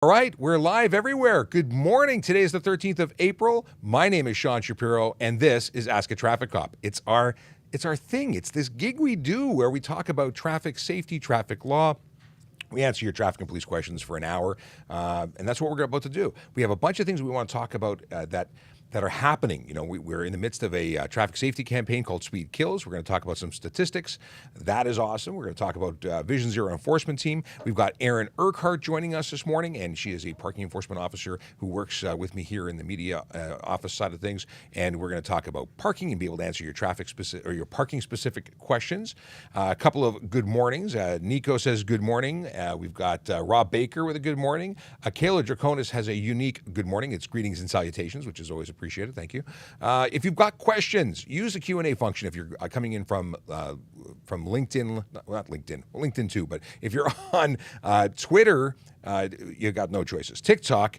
All right, we're live everywhere. Good morning. Today is the 13th of April. My name is Sean Shapiro, and this is Ask a Traffic Cop. It's our thing. It's this gig we do where we talk about traffic safety, traffic law. We answer your traffic and police questions for an hour, and that's what we're about to do. We have a bunch of things we want to talk about that are happening. You know, we're in the midst of a traffic safety campaign called Speed Kills. We're going to talk about some statistics. That is awesome. We're going to talk about Vision Zero enforcement team. We've got Erin Urquhart joining us this morning, and she is a parking enforcement officer who works with me here in the media office side of things. And we're going to talk about parking and be able to answer your traffic specific or your parking specific questions. A couple of good mornings. Nico says good morning. We've got Rob Baker with a good morning. Kayla Draconis has a unique good morning. It's greetings and salutations, which is always appreciated. Thank you. If you've got questions, use the Q&A function. If you're coming in from LinkedIn, not LinkedIn, LinkedIn too, but if you're on Twitter, you got no choices. TikTok,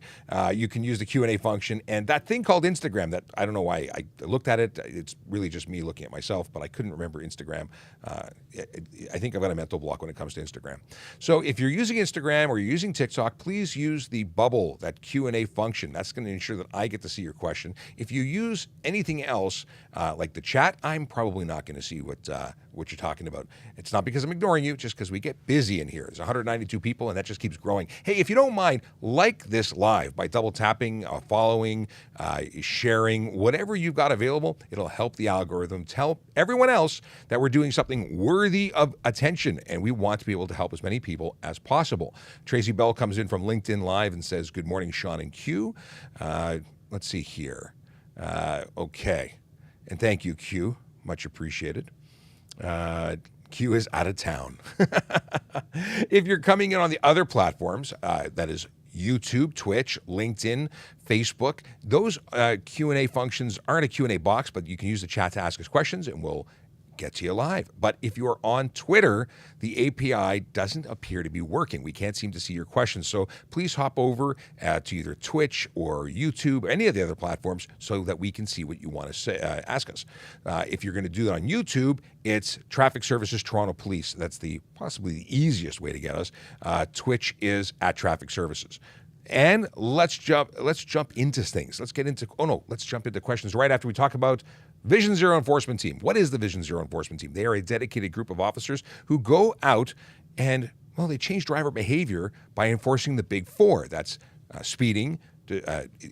you can use the Q&A function, and that thing called Instagram, that I don't know why I looked at it. It's really just me looking at myself, but I couldn't remember Instagram. I think I've got a mental block when it comes to Instagram. So if you're using Instagram or you're using TikTok, please use the bubble, that Q&A function. That's going to ensure that I get to see your question. If you use anything else, like the chat, I'm probably not going to see what you're talking about. It's not because I'm ignoring you, just because we get busy in here. There's 192 people, and that just keeps growing. Hey, if you don't mind, like this live by double tapping, following, sharing, whatever you've got available. It'll help the algorithm tell everyone else that we're doing something worthy of attention, and we want to be able to help as many people as possible. Tracy Bell comes in from LinkedIn Live and says, good morning, Sean and Q. Let's see here. Okay. And thank you, Q. Much appreciated. Q is out of town. If you're coming in on the other platforms, that is YouTube, Twitch, LinkedIn, Facebook, those Q&A functions aren't a Q&A box, but you can use the chat to ask us questions, and we'll get to you live. But if you're on Twitter, the API doesn't appear to be working. We can't seem to see your questions. So please hop over to either Twitch or YouTube, or any of the other platforms, so that we can see what you want to say, ask us. If you're going to do that on YouTube, it's Traffic Services Toronto Police. That's possibly the easiest way to get us. Twitch is at Traffic Services. And let's jump into things. Let's jump into questions right after we talk about Vision Zero enforcement team. What is the Vision Zero enforcement team? They are a dedicated group of officers who go out and, they change driver behavior by enforcing the big four. That's speeding,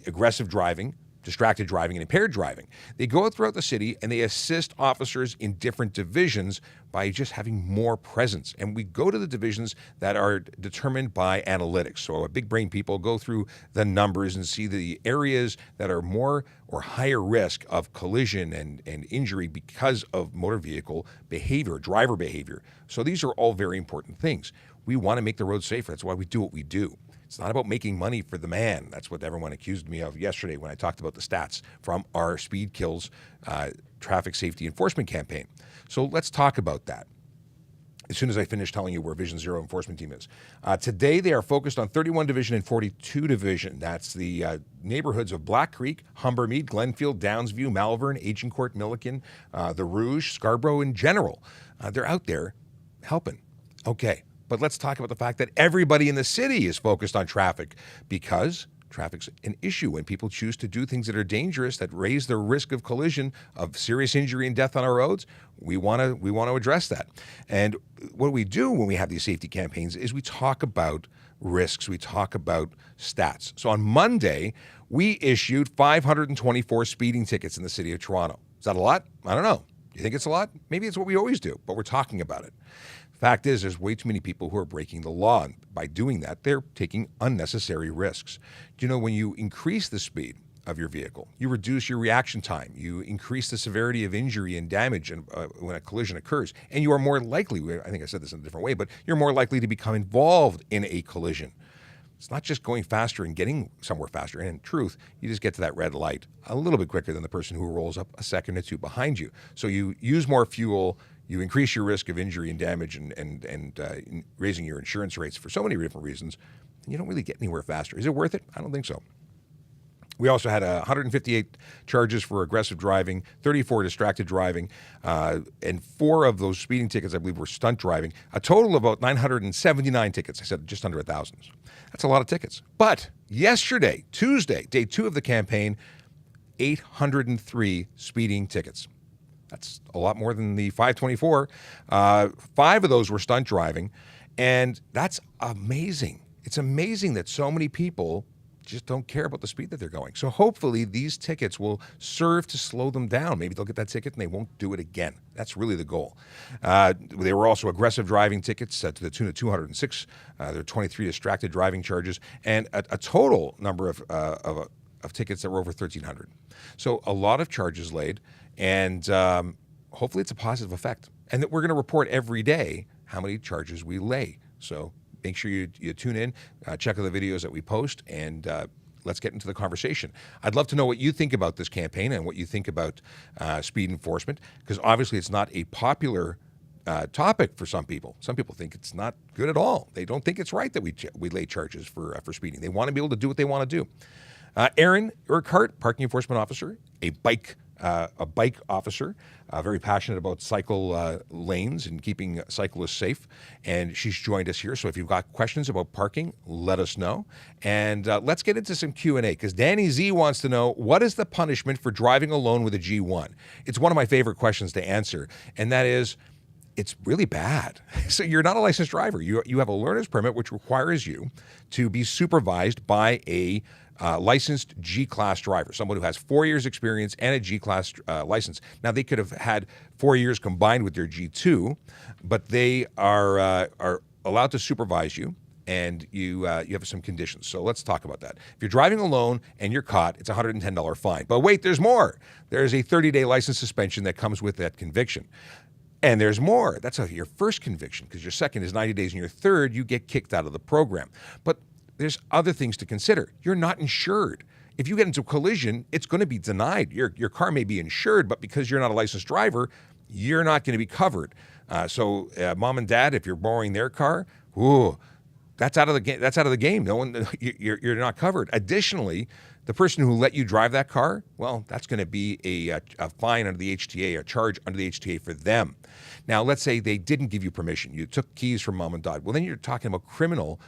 aggressive driving, distracted driving, and impaired driving. They go out throughout the city and they assist officers in different divisions by just having more presence. And we go to the divisions that are determined by analytics. So our big brain people go through the numbers and see the areas that are more or higher risk of collision and injury because of motor vehicle behavior, driver behavior. So these are all very important things. We want to make the road safer. That's why we do what we do. It's not about making money for the man. That's what everyone accused me of yesterday when I talked about the stats from our Speed Kills traffic safety enforcement campaign. So let's talk about that as soon as I finish telling you where Vision Zero enforcement team is. Today, they are focused on 31 Division and 42 Division. That's the neighborhoods of Black Creek, Humbermead, Glenfield, Downsview, Malvern, Agincourt, Milliken, the Rouge, Scarborough in general. They're out there helping. Okay. But let's talk about the fact that everybody in the city is focused on traffic, because traffic's an issue when people choose to do things that are dangerous, that raise the risk of collision, of serious injury and death on our roads. We want to address that. And what we do when we have these safety campaigns is we talk about risks. We talk about stats. So on Monday, we issued 524 speeding tickets in the city of Toronto. Is that a lot? I don't know. You think it's a lot? Maybe it's what we always do, but we're talking about it. Fact is, there's way too many people who are breaking the law. And by doing that, they're taking unnecessary risks. Do you know, when you increase the speed of your vehicle, you reduce your reaction time, you increase the severity of injury and damage when a collision occurs, and you are more likely, I think I said this in a different way, but you're more likely to become involved in a collision. It's not just going faster and getting somewhere faster. And in truth, you just get to that red light a little bit quicker than the person who rolls up a second or two behind you. So you use more fuel, you increase your risk of injury and damage and raising your insurance rates for so many different reasons, and you don't really get anywhere faster. Is it worth it? I don't think so. We also had 158 charges for aggressive driving, 34 distracted driving, and 4 of those speeding tickets, I believe, were stunt driving. A total of about 979 tickets. I said just under 1,000. That's a lot of tickets. But yesterday, Tuesday, day 2 of the campaign, 803 speeding tickets. That's a lot more than the 524. 5 of those were stunt driving, and that's amazing. It's amazing that so many people just don't care about the speed that they're going. So hopefully these tickets will serve to slow them down. Maybe they'll get that ticket and they won't do it again. That's really the goal. There were also aggressive driving tickets to the tune of 206. There were 23 distracted driving charges, and a total number of tickets that were over 1,300. So a lot of charges laid, and hopefully it's a positive effect. And that we're going to report every day how many charges we lay. So make sure you tune in, check out the videos that we post, and let's get into the conversation. I'd love to know what you think about this campaign and what you think about speed enforcement, because obviously it's not a popular topic for some people. Some people think it's not good at all. They don't think it's right that we lay charges for speeding. They want to be able to do what they want to do. Aaron Urquhart, parking enforcement officer, a bike officer, very passionate about cycle lanes and keeping cyclists safe. And she's joined us here. So if you've got questions about parking, let us know. And let's get into some Q&A, because Danny Z wants to know, what is the punishment for driving alone with a G1? It's one of my favorite questions to answer. And that is, it's really bad. So you're not a licensed driver. You have a learner's permit, which requires you to be supervised by a licensed G-class driver, someone who has 4 years experience and a G-class license. Now, they could have had 4 years combined with their G2, but they are allowed to supervise you, and you have some conditions. So let's talk about that. If you're driving alone and you're caught, it's a $110 fine. But wait, there's more. There's a 30-day license suspension that comes with that conviction. And there's more. That's your first conviction, because your second is 90 days, and your third, you get kicked out of the program. But there's other things to consider. You're not insured. If you get into a collision, it's going to be denied. Your car may be insured, but because you're not a licensed driver, you're not going to be covered. So mom and dad, if you're borrowing their car, that's out of the game. That's out of the game. No one, you're not covered. Additionally, the person who let you drive that car, well, that's going to be a fine under the HTA, a charge under the HTA for them. Now, let's say they didn't give you permission. You took keys from mom and dad. Well, then you're talking about criminal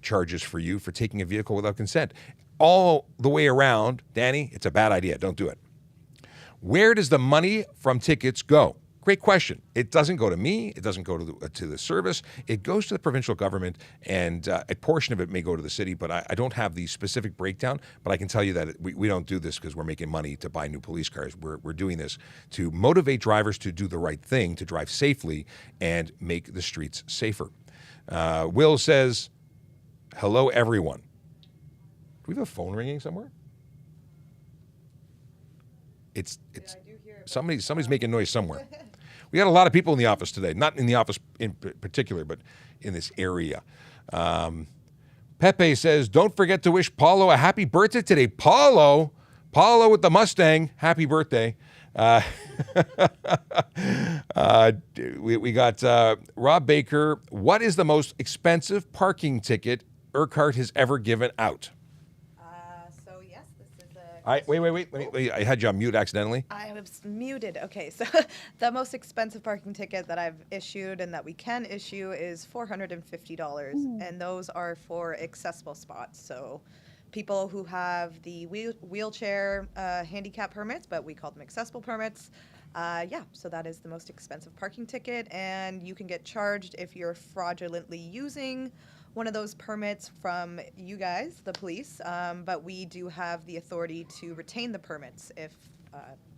charges for you for taking a vehicle without consent. All the way around, Danny, it's a bad idea. Don't do it. Where does the money from tickets go? Great question. It doesn't go to me. It doesn't go to the service. It goes to the provincial government, and a portion of it may go to the city, but I don't have the specific breakdown. But I can tell you that we don't do this because we're making money to buy new police cars. We're doing this to motivate drivers to do the right thing, to drive safely and make the streets safer. Will says, hello, everyone. Do we have a phone ringing somewhere? It's somebody's making noise somewhere. We got a lot of people in the office today, not in the office in particular, but in this area. Pepe says, don't forget to wish Paulo a happy birthday today. Paulo with the Mustang, happy birthday. We got Rob Baker. What is the most expensive parking ticket Urquhart has ever given out? So yes, this is a... Wait. I had you on mute accidentally. I was muted. Okay, so the most expensive parking ticket that I've issued and that we can issue is $450, and those are for accessible spots. So people who have the wheelchair handicap permits, but we call them accessible permits. So that is the most expensive parking ticket, and you can get charged if you're fraudulently using one of those permits from you guys, the police, but we do have the authority to retain the permits if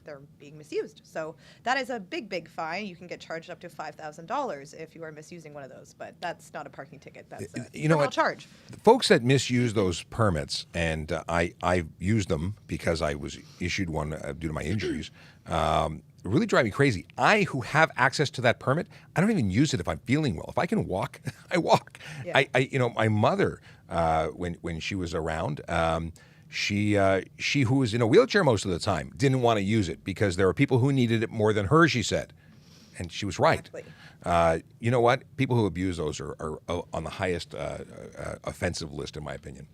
they're being misused. So that is a big fine. You can get charged up to $5,000 if you are misusing one of those, but that's not a parking ticket. That's a criminal charge. The folks that misuse those permits, and I used them because I was issued one due to my injuries, really drive me crazy. I, who have access to that permit, I don't even use it if I'm feeling well. If I can walk, I walk. Yeah. My mother, when she was around, she who was in a wheelchair most of the time didn't want to use it because there were people who needed it more than her, she said. And she was right. Exactly. You know what? People who abuse those are on the highest offensive list, in my opinion.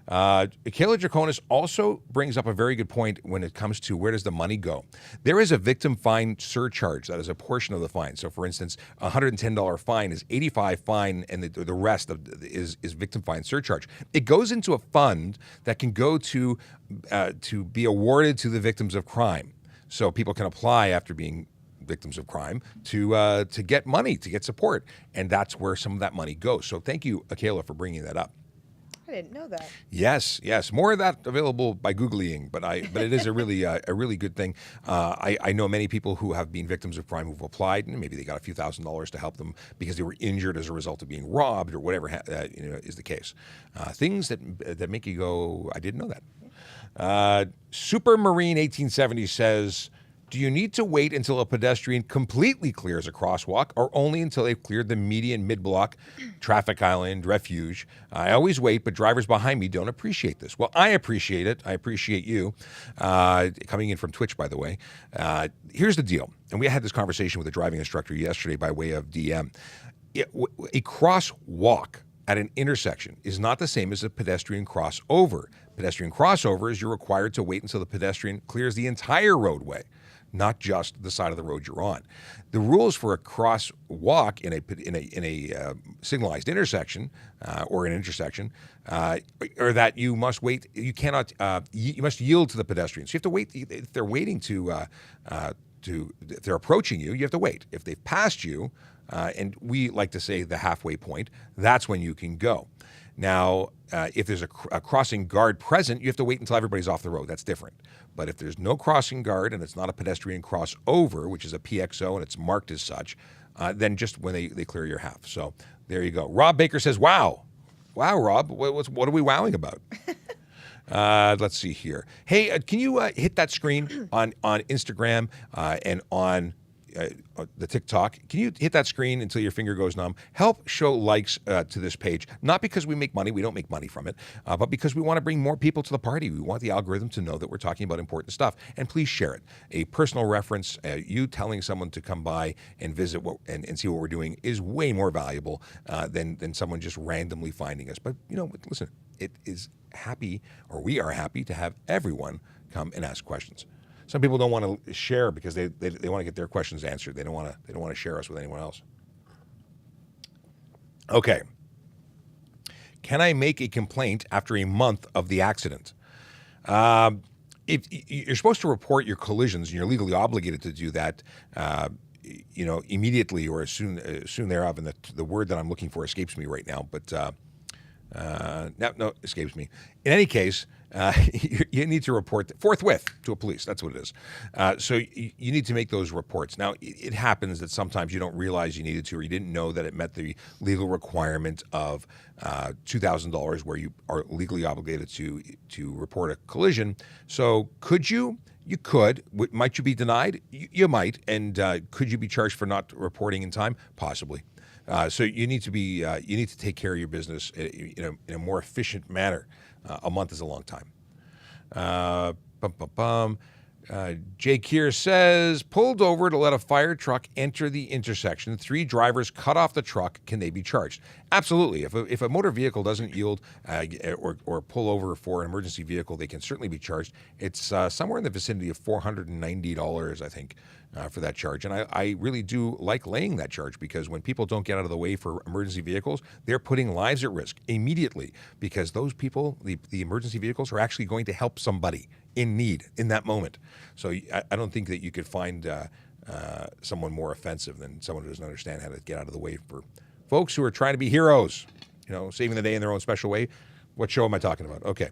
Kayla Draconis also brings up a very good point when it comes to where does the money go. There is a victim fine surcharge that is a portion of the fine. So, for instance, a $110 fine is $85 fine, and the rest is victim fine surcharge. It goes into a fund that can go to be awarded to the victims of crime. So people can apply after being victims of crime to get money, to get support, and that's where some of that money goes. So thank you, Kayla, for bringing that up. I didn't know that. Yes, more of that available by Googling, but it is a really good thing. I know many people who have been victims of crime who've applied, and maybe they got a few $1,000s to help them because they were injured as a result of being robbed or whatever is the case. Things that make you go, I didn't know that. Supermarine 1870 says, do you need to wait until a pedestrian completely clears a crosswalk or only until they've cleared the median, mid-block, traffic island, refuge? I always wait, but drivers behind me don't appreciate this. Well, I appreciate it. I appreciate you. Coming in from Twitch, by the way. Here's the deal. And we had this conversation with a driving instructor yesterday by way of DM. A crosswalk at an intersection is not the same as a pedestrian crossover. Pedestrian crossover is you're required to wait until the pedestrian clears the entire roadway, not just the side of the road you're on. The rules for a crosswalk in a signalized intersection or an intersection are that you must wait. You cannot. You must yield to the pedestrians. So you have to wait. If they're waiting if they're approaching you, you have to wait. If they've passed you, and we like to say the halfway point, that's when you can go. Now, if there's a crossing guard present, you have to wait until everybody's off the road. That's different. But if there's no crossing guard and it's not a pedestrian crossover, which is a PXO and it's marked as such, then just when they clear your half. So there you go. Rob Baker says, wow. Wow, Rob. What are we wowing about? Let's see here. Hey, can you hit that screen on Instagram and on the TikTok? Can you hit that screen until your finger goes numb? Help show likes to this page, not because we make money, we don't make money from it, but because we want to bring more people to the party. We want the algorithm to know that we're talking about important stuff. And please share it. A personal reference, you telling someone to come by and visit and see what we're doing is way more valuable than someone just randomly finding us. But listen, it is happy, or we are happy to have everyone come and ask questions. Some people don't want to share because they want to get their questions answered. They don't want to share us with anyone else. Okay. Can I make a complaint after a month of the accident? If you're supposed to report your collisions, and you're legally obligated to do that, immediately or as soon thereof. And the word that I'm looking for escapes me right now, but escapes me. In any case. You need to report forthwith to a police. That's what it is. So you need to make those reports. Now, it happens that sometimes you don't realize you needed to, or you didn't know that it met the legal requirement of $2,000 where you are legally obligated to report a collision. So could you? You could. Might you be denied? You might. And could you be charged for not reporting in time? Possibly. So you need to take care of your business in a more efficient manner. A month is a long time. Jay Keir says, pulled over to let a fire truck enter the intersection. 3 drivers cut off the truck. Can they be charged? Absolutely. If a motor vehicle doesn't yield or pull over for an emergency vehicle, they can certainly be charged. It's somewhere in the vicinity of $490, I think, for that charge. And I really do like laying that charge because when people don't get out of the way for emergency vehicles, they're putting lives at risk immediately because those people, the emergency vehicles, are actually going to help somebody in need in that moment. So I don't think that you could find someone more offensive than someone who doesn't understand how to get out of the way for folks who are trying to be heroes, saving the day in their own special way. What show am I talking about? Okay.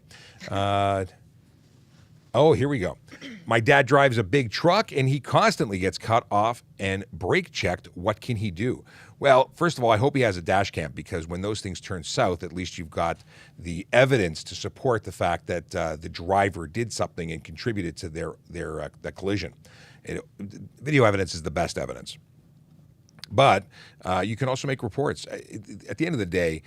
Oh, here we go. My dad drives a big truck and he constantly gets cut off and brake checked. What can he do? Well, first of all, I hope he has a dash cam because when those things turn south, at least you've got the evidence to support the fact that the driver did something and contributed to the collision. Video evidence is the best evidence. But you can also make reports. At the end of the day,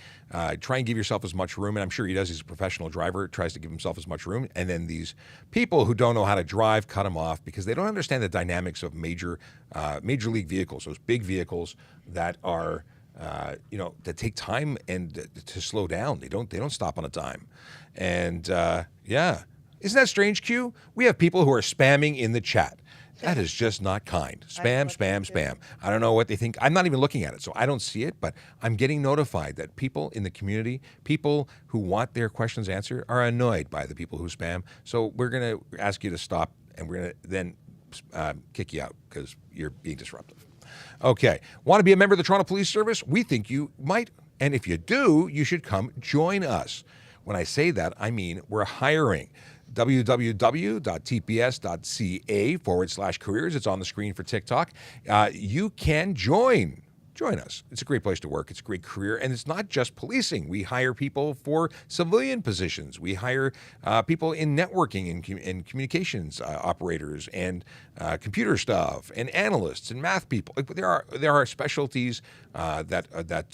try and give yourself as much room. And I'm sure he does. He's a professional driver, tries to give himself as much room. And then these people who don't know how to drive, cut them off because they don't understand the dynamics of major league vehicles, those big vehicles that are, that take time and to slow down. They don't stop on a dime. And yeah. Isn't that strange, Q? We have people who are spamming in the chat. That is just not kind. Spam. I don't know what they think. I'm not even looking at it, so I don't see it, but I'm getting notified that people in the community, people who want their questions answered, are annoyed by the people who spam. So we're going to ask you to stop, and we're going to then kick you out because you're being disruptive. Okay. Want to be a member of the Toronto Police Service? We think you might, and if you do, you should come join us. When I say that, I mean we're hiring. www.tps.ca/careers. It's on the screen for TikTok. You can join us. It's a great place to work. It's a great career. And it's not just policing. We hire people for civilian positions. We hire people in networking and communications operators and computer stuff and analysts and math people. There are specialties that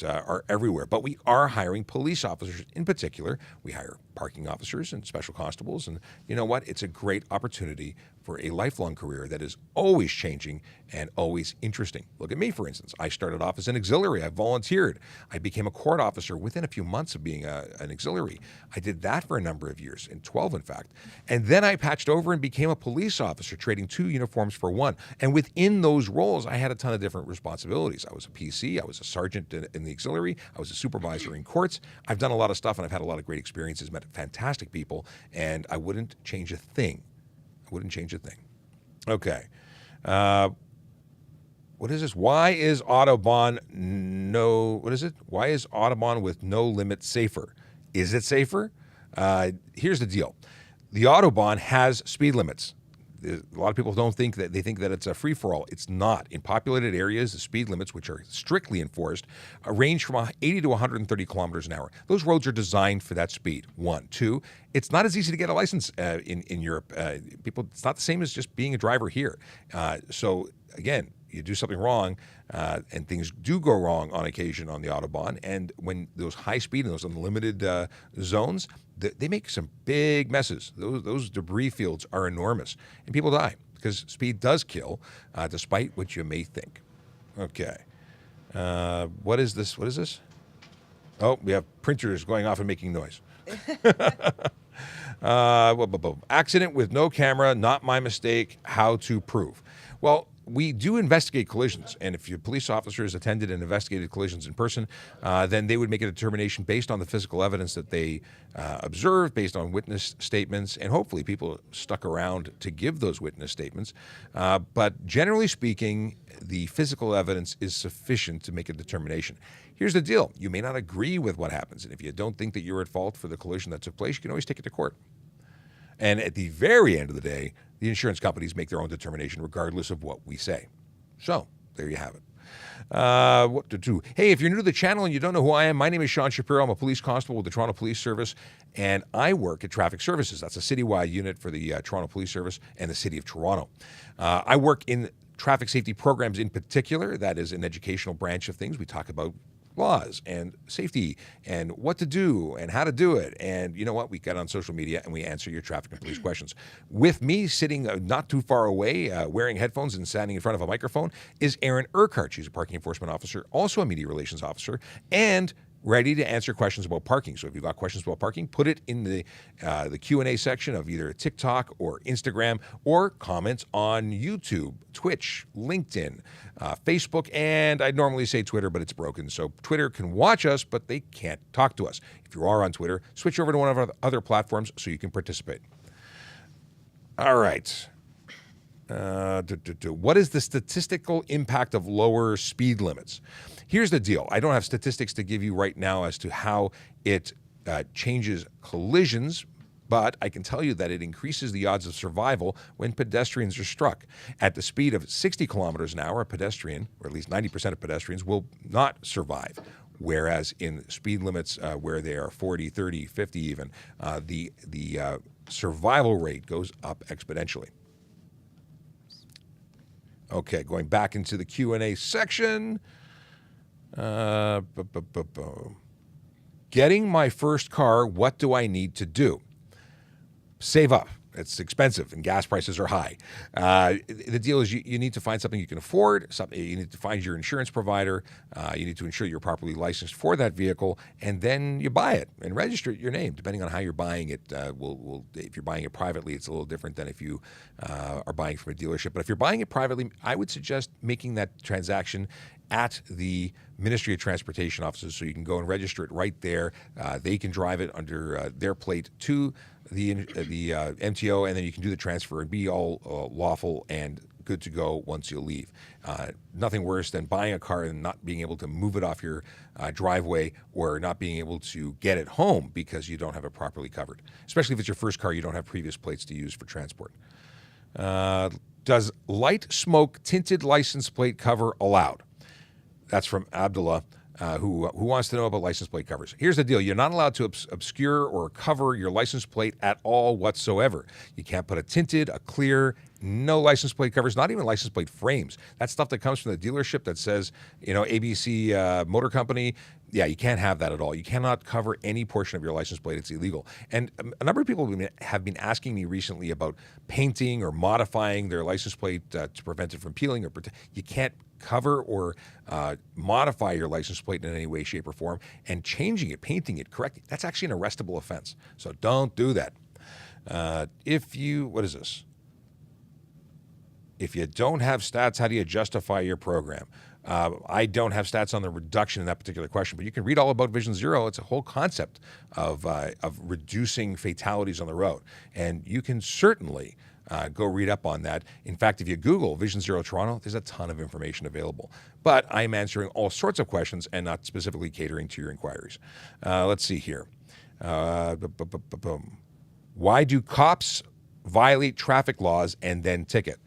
are everywhere. But we are hiring police officers in particular. We hire parking officers and special constables. And you know what? It's a great opportunity for a lifelong career that is always changing and always interesting. Look at me, for instance. I started off as an auxiliary. I volunteered. I became a court officer within a few months of being an auxiliary. I did that for a number of years, in 12 in fact. And then I patched over and became a police officer, trading 2 uniforms for 1. And within those roles, I had a ton of different responsibilities. I was a PC. I was a sergeant in the auxiliary. I was a supervisor in courts. I've done a lot of stuff, and I've had a lot of great experiences, met fantastic people, and I wouldn't change a thing. Okay. What is this? Why is Autobahn Why is Autobahn with no limit safer? Is it safer? Here's the deal. The Autobahn has speed limits. A lot of people think that it's a free-for-all. It's not. In populated areas, the speed limits, which are strictly enforced, range from 80 to 130 kilometers an hour. Those roads are designed for that speed. 1. 2, it's not as easy to get a license in Europe. It's not the same as just being a driver here. So again, you do something wrong, and things do go wrong on occasion on the Autobahn. And when those high speed and those unlimited zones, they make some big messes. Those debris fields are enormous, and people die because speed does kill, despite what you may think. Okay. What is this? Oh, we have printers going off and making noise. Accident with no camera, not my mistake. How to prove? Well, we do investigate collisions, and if your police officers attended and investigated collisions in person, then they would make a determination based on the physical evidence that they observed, based on witness statements, and hopefully people stuck around to give those witness statements. But generally speaking, the physical evidence is sufficient to make a determination. Here's the deal. You may not agree with what happens, and if you don't think that you're at fault for the collision that took place, you can always take it to court. And at the very end of the day, the insurance companies make their own determination regardless of what we say. So, there you have it. What to do? Hey, if you're new to the channel and you don't know who I am, my name is Sean Shapiro. I'm a police constable with the Toronto Police Service, and I work at Traffic Services. That's a citywide unit for the Toronto Police Service and the City of Toronto. I work in traffic safety programs in particular. That is an educational branch of things. We talk about laws and safety and what to do and how to do it. And you know what? We get on social media and we answer your traffic and police questions. With me sitting not too far away, wearing headphones and standing in front of a microphone, is Erin Urquhart. She's a parking enforcement officer, also a media relations officer, and ready to answer questions about parking. So if you've got questions about parking, put it in the Q&A section of either TikTok or Instagram, or comments on YouTube, Twitch, LinkedIn, Facebook, and I'd normally say Twitter, but it's broken. So Twitter can watch us, but they can't talk to us. If you are on Twitter, switch over to one of our other platforms so you can participate. All right. What is the statistical impact of lower speed limits? Here's the deal. I don't have statistics to give you right now as to how it changes collisions, but I can tell you that it increases the odds of survival when pedestrians are struck. At the speed of 60 kilometers an hour, a pedestrian, or at least 90% of pedestrians, will not survive. Whereas in speed limits where they are 40, 30, 50 even, the survival rate goes up exponentially. Okay, going back into the Q&A section. Getting my first car, what do I need to do? Save up. It's expensive and gas prices are high. The deal is you need to find something you can afford. You need to find your insurance provider. You need to ensure you're properly licensed for that vehicle, and then you buy it and register it your name. Depending on how you're buying it, if you're buying it privately, it's a little different than if you are buying from a dealership. But if you're buying it privately, I would suggest making that transaction at the Ministry of Transportation offices, so you can go and register it right there. They can drive it under their plate to the MTO, and then you can do the transfer and be all lawful and good to go once you leave. Nothing worse than buying a car and not being able to move it off your driveway, or not being able to get it home because you don't have it properly covered. Especially if it's your first car, you don't have previous plates to use for transport. Does light smoke tinted license plate cover allowed? That's from Abdullah, who wants to know about license plate covers. Here's the deal. You're not allowed to obscure or cover your license plate at all whatsoever. You can't put a tinted, a clear, no license plate covers, not even license plate frames. That's stuff that comes from the dealership that says, ABC Motor Company. Yeah, you can't have that at all. You cannot cover any portion of your license plate. It's illegal. And a number of people have been asking me recently about painting or modifying their license plate to prevent it from peeling. You can't cover or modify your license plate in any way, shape, or form, and changing it, painting it, correcting it. That's actually an arrestable offense. So don't do that. What is this? If you don't have stats, how do you justify your program? I don't have stats on the reduction in that particular question, but you can read all about Vision Zero. It's a whole concept of reducing fatalities on the road. And you can certainly go read up on that. In fact, if you Google Vision Zero Toronto, there's a ton of information available. But I'm answering all sorts of questions and not specifically catering to your inquiries. Let's see here. Why do cops violate traffic laws and then ticket?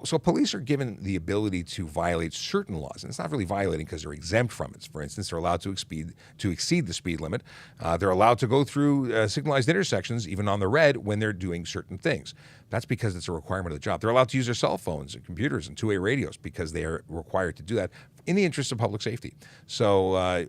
So police are given the ability to violate certain laws, and it's not really violating because they're exempt from it. For instance, they're allowed to exceed the speed limit. They're allowed to go through signalized intersections, even on the red, when they're doing certain things. That's because it's a requirement of the job. They're allowed to use their cell phones and computers and two-way radios because they are required to do that in the interest of public safety. So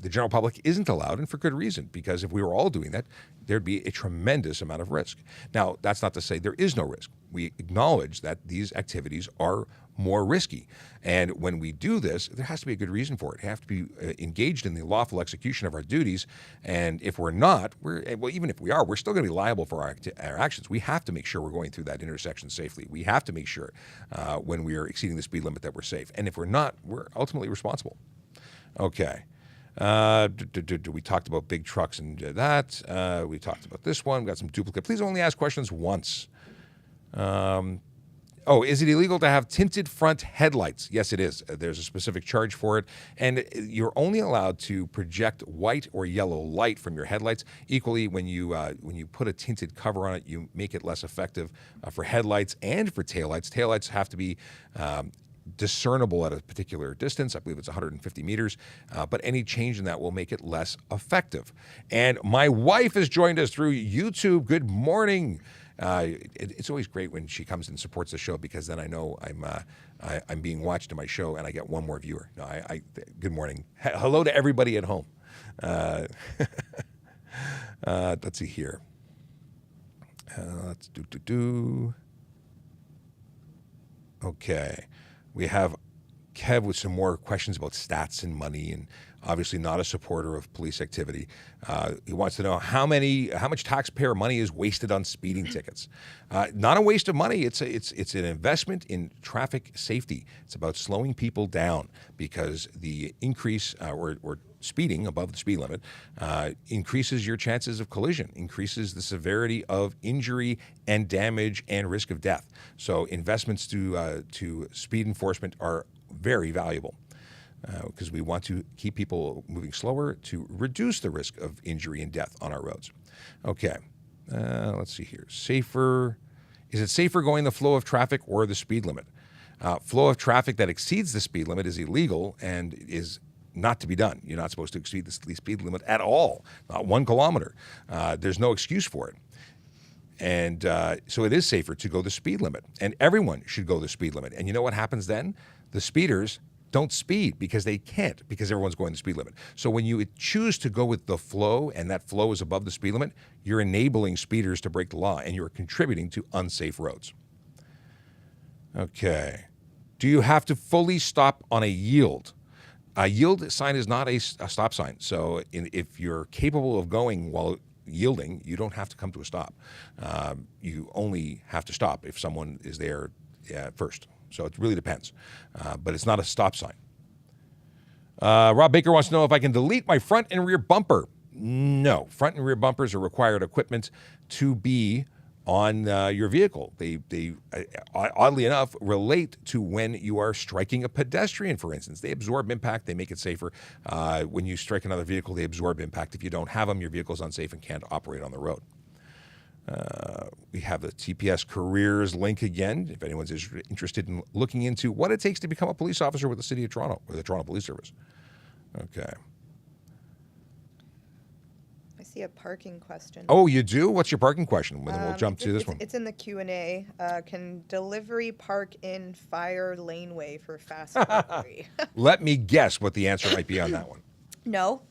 the general public isn't allowed, and for good reason, because if we were all doing that, there'd be a tremendous amount of risk. Now, that's not to say there is no risk. We acknowledge that these activities are more risky. And when we do this, there has to be a good reason for it. We have to be engaged in the lawful execution of our duties. And if we're not, even if we are, we're still going to be liable for our actions. We have to make sure we're going through that intersection safely. We have to make sure when we are exceeding the speed limit that we're safe. And if we're not, we're ultimately responsible. Okay. We talked about big trucks and that. We talked about this one. We got some duplicate. Please only ask questions once. Is it illegal to have tinted front headlights? Yes, it is. There's a specific charge for it. And you're only allowed to project white or yellow light from your headlights. Equally, when you put a tinted cover on it, you make it less effective for headlights and for taillights. Taillights have to be discernible at a particular distance. I believe it's 150 meters, but any change in that will make it less effective. And my wife has joined us through YouTube. Good morning. It's always great when she comes and supports the show, because then I know I'm being watched in my show and I get one more viewer. No, good morning. Hello to everybody at home. Let's see here. Let's do. Okay. We have Kev with some more questions about stats and money, and obviously not a supporter of police activity. He wants to know how much taxpayer money is wasted on speeding tickets. Not a waste of money. It's an investment in traffic safety. It's about slowing people down, because the increase or speeding above the speed limit increases your chances of collision, increases the severity of injury and damage and risk of death. So investments to speed enforcement are very valuable, because we want to keep people moving slower to reduce the risk of injury and death on our roads. Okay, let's see here. Is it safer going the flow of traffic or the speed limit? Flow of traffic that exceeds the speed limit is illegal and is not to be done. You're not supposed to exceed the speed limit at all, not 1 kilometer. There's no excuse for it. And so it is safer to go the speed limit. And everyone should go the speed limit. And you know what happens then? The speeders don't speed because they can't, because everyone's going the speed limit. So when you choose to go with the flow and that flow is above the speed limit, you're enabling speeders to break the law and you're contributing to unsafe roads. Okay. Do you have to fully stop on a yield? A yield sign is not a stop sign. So if you're capable of going while yielding, you don't have to come to a stop. You only have to stop if someone is there first. So it really depends. But it's not a stop sign. Rob Baker wants to know if I can delete my front and rear bumper. No. Front and rear bumpers are required equipment to be on your vehicle. They oddly enough, relate to when you are striking a pedestrian, for instance. They absorb impact. They make it safer. When you strike another vehicle, they absorb impact. If you don't have them, your vehicle is unsafe and can't operate on the road. We have the TPS careers link again, if anyone's interested in looking into what it takes to become a police officer with the City of Toronto or the Toronto Police Service. Okay. I see a parking question. Oh, you do? What's your parking question? Then we'll jump to this one. It's in the Q&A. Can delivery park in fire laneway for fast delivery? Let me guess what the answer might be on that one. No.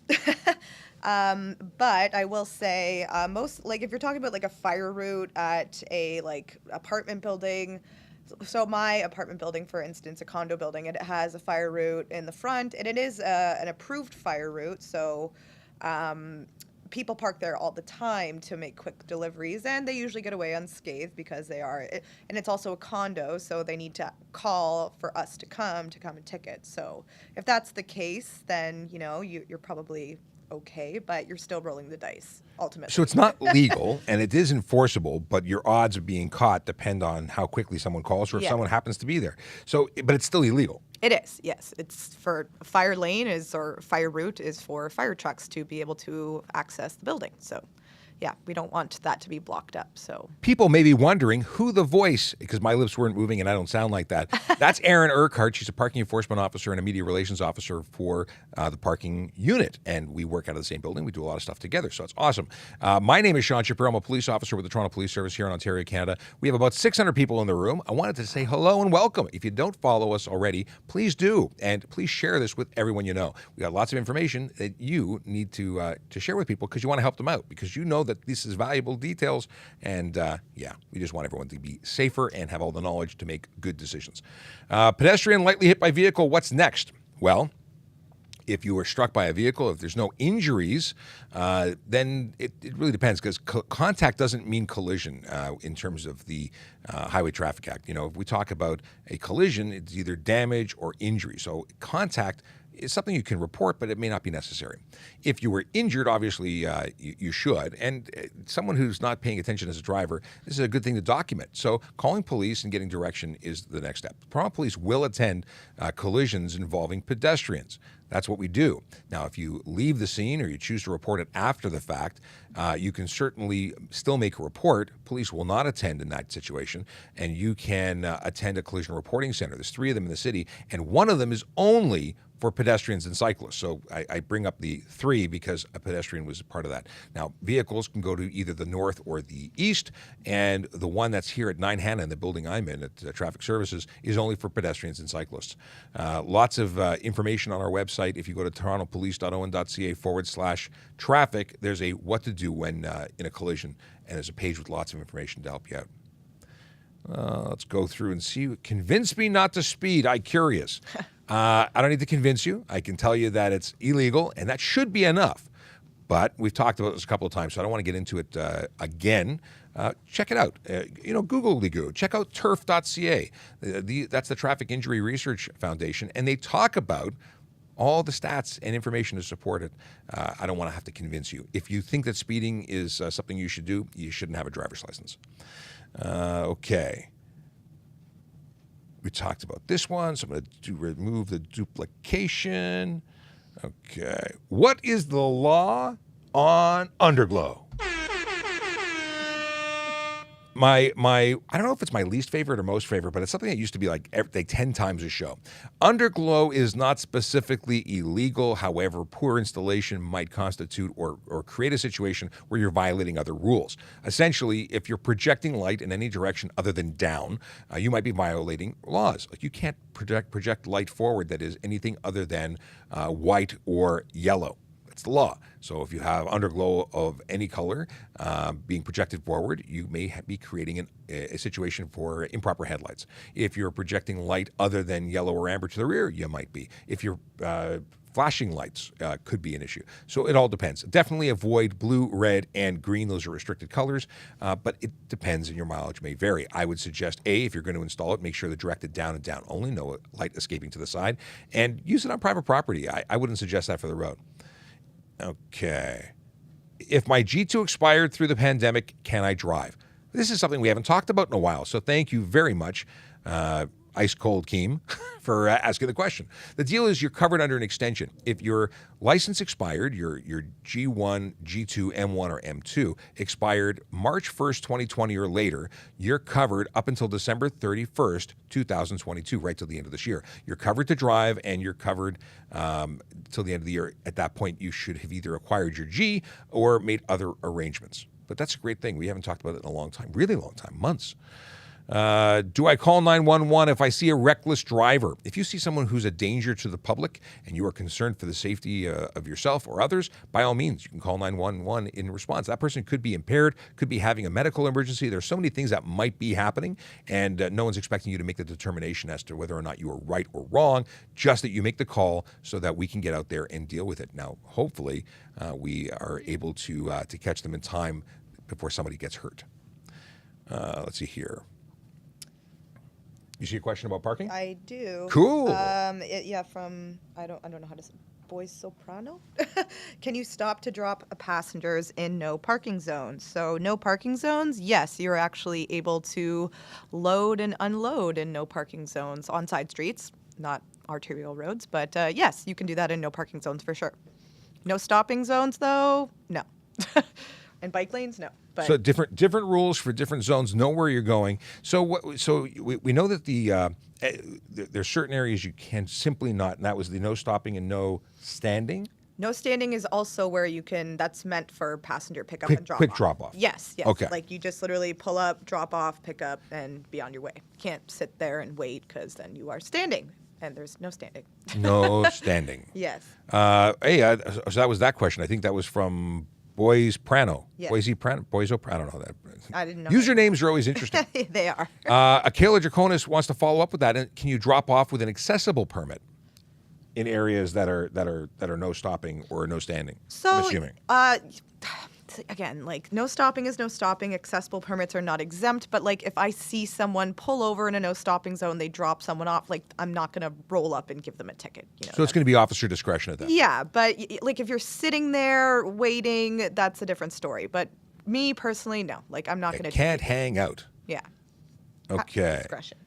But I will say most, like if you're talking about like a fire route at a like apartment building, so my apartment building, for instance, a condo building, it has a fire route in the front, and it is an approved fire route. So people park there all the time to make quick deliveries, and they usually get away unscathed because they are, and it's also a condo, so they need to call for us to come and ticket. So if that's the case, then, you know, you're probably okay, but you're still rolling the dice ultimately. So it's not legal and it is enforceable, but your odds of being caught depend on how quickly someone calls or if someone happens to be there. So, but it's still illegal. It is, yes. It's for fire lane or fire route is for fire trucks to be able to access the building. So yeah, we don't want that to be blocked up. So people may be wondering who the voice, because my lips weren't moving and I don't sound like that. That's Erin Urquhart. She's a parking enforcement officer and a media relations officer for the parking unit. And we work out of the same building. We do a lot of stuff together. So it's awesome. My name is Sean Shapiro. I'm a police officer with the Toronto Police Service here in Ontario, Canada. We have about 600 people in the room. I wanted to say hello and welcome. If you don't follow us already, please do. And please share this with everyone you know. We got lots of information that you need to share with people because you want to help them out, because you know that this is valuable details, and we just want everyone to be safer and have all the knowledge to make good decisions. Pedestrian lightly hit by vehicle, what's next? Well, if you were struck by a vehicle, if there's no injuries, then it really depends, because contact doesn't mean collision in terms of the Highway Traffic Act. You know, if we talk about a collision, it's either damage or injury. So contact is something you can report, but it may not be necessary. If you were injured, obviously you should. And someone who's not paying attention as a driver, this is a good thing to document. So calling police and getting direction is the next step. Toronto Police will attend collisions involving pedestrians. That's what we do. Now, if you leave the scene or you choose to report it after the fact, you can certainly still make a report. Police will not attend in that situation, and you can attend a collision reporting center. There's 3 of them in the city, and one of them is only for pedestrians and cyclists. So I bring up the 3 because a pedestrian was a part of that. Now, vehicles can go to either the north or the east, and the one that's here at 9 Hannah in the building I'm in at Traffic Services is only for pedestrians and cyclists. Lots of information on our website. If you go to torontopolice.on.ca/traffic, there's a what to do when in a collision, and there's a page with lots of information to help you out. Let's go through and see. Convince me not to speed. I'm curious. I don't need to convince you. I can tell you that it's illegal, and that should be enough. But we've talked about this a couple of times, so I don't want to get into it again. Check it out. Google. Check out turf.ca. That's the Traffic Injury Research Foundation, and they talk about all the stats and information to support it. I don't want to have to convince you. If you think that speeding is something you should do, you shouldn't have a driver's license. Okay. We talked about this one, so I'm going to remove the duplication. Okay. What is the law on underglow? my I don't know if it's my least favorite or most favorite, but it's something that used to be like 10 times a show. Underglow is not specifically illegal. However, poor installation might constitute or create a situation where you're violating other rules. Essentially, if you're projecting light in any direction other than down, you might be violating laws. Like you can't project light forward that is anything other than white or yellow. It's the law. So if you have underglow of any color being projected forward, you may be creating a situation for improper headlights. If you're projecting light other than yellow or amber to the rear, you might be. If you're flashing lights could be an issue. So it all depends. Definitely avoid blue, red, and green. Those are restricted colors, but it depends, and your mileage may vary. I would suggest, if you're going to install it, make sure they're directed down and down only, no light escaping to the side, and use it on private property. I wouldn't suggest that for the road. Okay. If my G2 expired through the pandemic, can I drive? This is something we haven't talked about in a while, so thank you very much, Ice Cold Keem, for asking the question. The deal is you're covered under an extension. If your license expired, your G1, G2, M1, or M2 expired March 1st, 2020 or later, you're covered up until December 31st, 2022, right till the end of this year. You're covered to drive, and you're covered till the end of the year. At that point, you should have either acquired your G or made other arrangements. But that's a great thing. We haven't talked about it in a long time, really long time, months. Do I call 911 if I see a reckless driver? If you see someone who's a danger to the public and you are concerned for the safety of yourself or others, by all means, you can call 911 in response. That person could be impaired, could be having a medical emergency. There's so many things that might be happening, and no one's expecting you to make the determination as to whether or not you are right or wrong, just that you make the call so that we can get out there and deal with it. Now, hopefully, we are able to catch them in time before somebody gets hurt. Let's see here. You see a question about parking? I do. Cool. From I don't know how to say, Boys Soprano. Can you stop to drop passengers in no parking zones? So no parking zones, yes, you're actually able to load and unload in no parking zones on side streets, not arterial roads, but yes, you can do that in no parking zones for sure. No stopping zones though, no. And bike lanes, no. But so different rules for different zones. Know where you're going. So we know that there's certain areas you can simply not, and that was the no stopping and no standing. No standing is also where you can. That's meant for passenger pickup and drop off. Quick drop off. Yes. Okay. Like you just literally pull up, drop off, pick up, and be on your way. Can't sit there and wait because then you are standing, and there's no standing. No standing. Yes. So that was that question. I think that was from Boys Prano. Yes. Boys Prano. I don't know that. I didn't know. Usernames are always interesting. They are. Akela Draconis wants to follow up with that. And can you drop off with an accessible permit in areas that are no stopping or no standing? So, I'm assuming. Again, like no stopping is no stopping. Accessible permits are not exempt. But like if I see someone pull over in a no stopping zone, they drop someone off. Like I'm not going to roll up and give them a ticket. So it's going to be officer discretion at that. Yeah, but like if you're sitting there waiting, that's a different story. But me personally, no. Like I'm not going to. Can't hang out. Yeah. Okay. Discretion.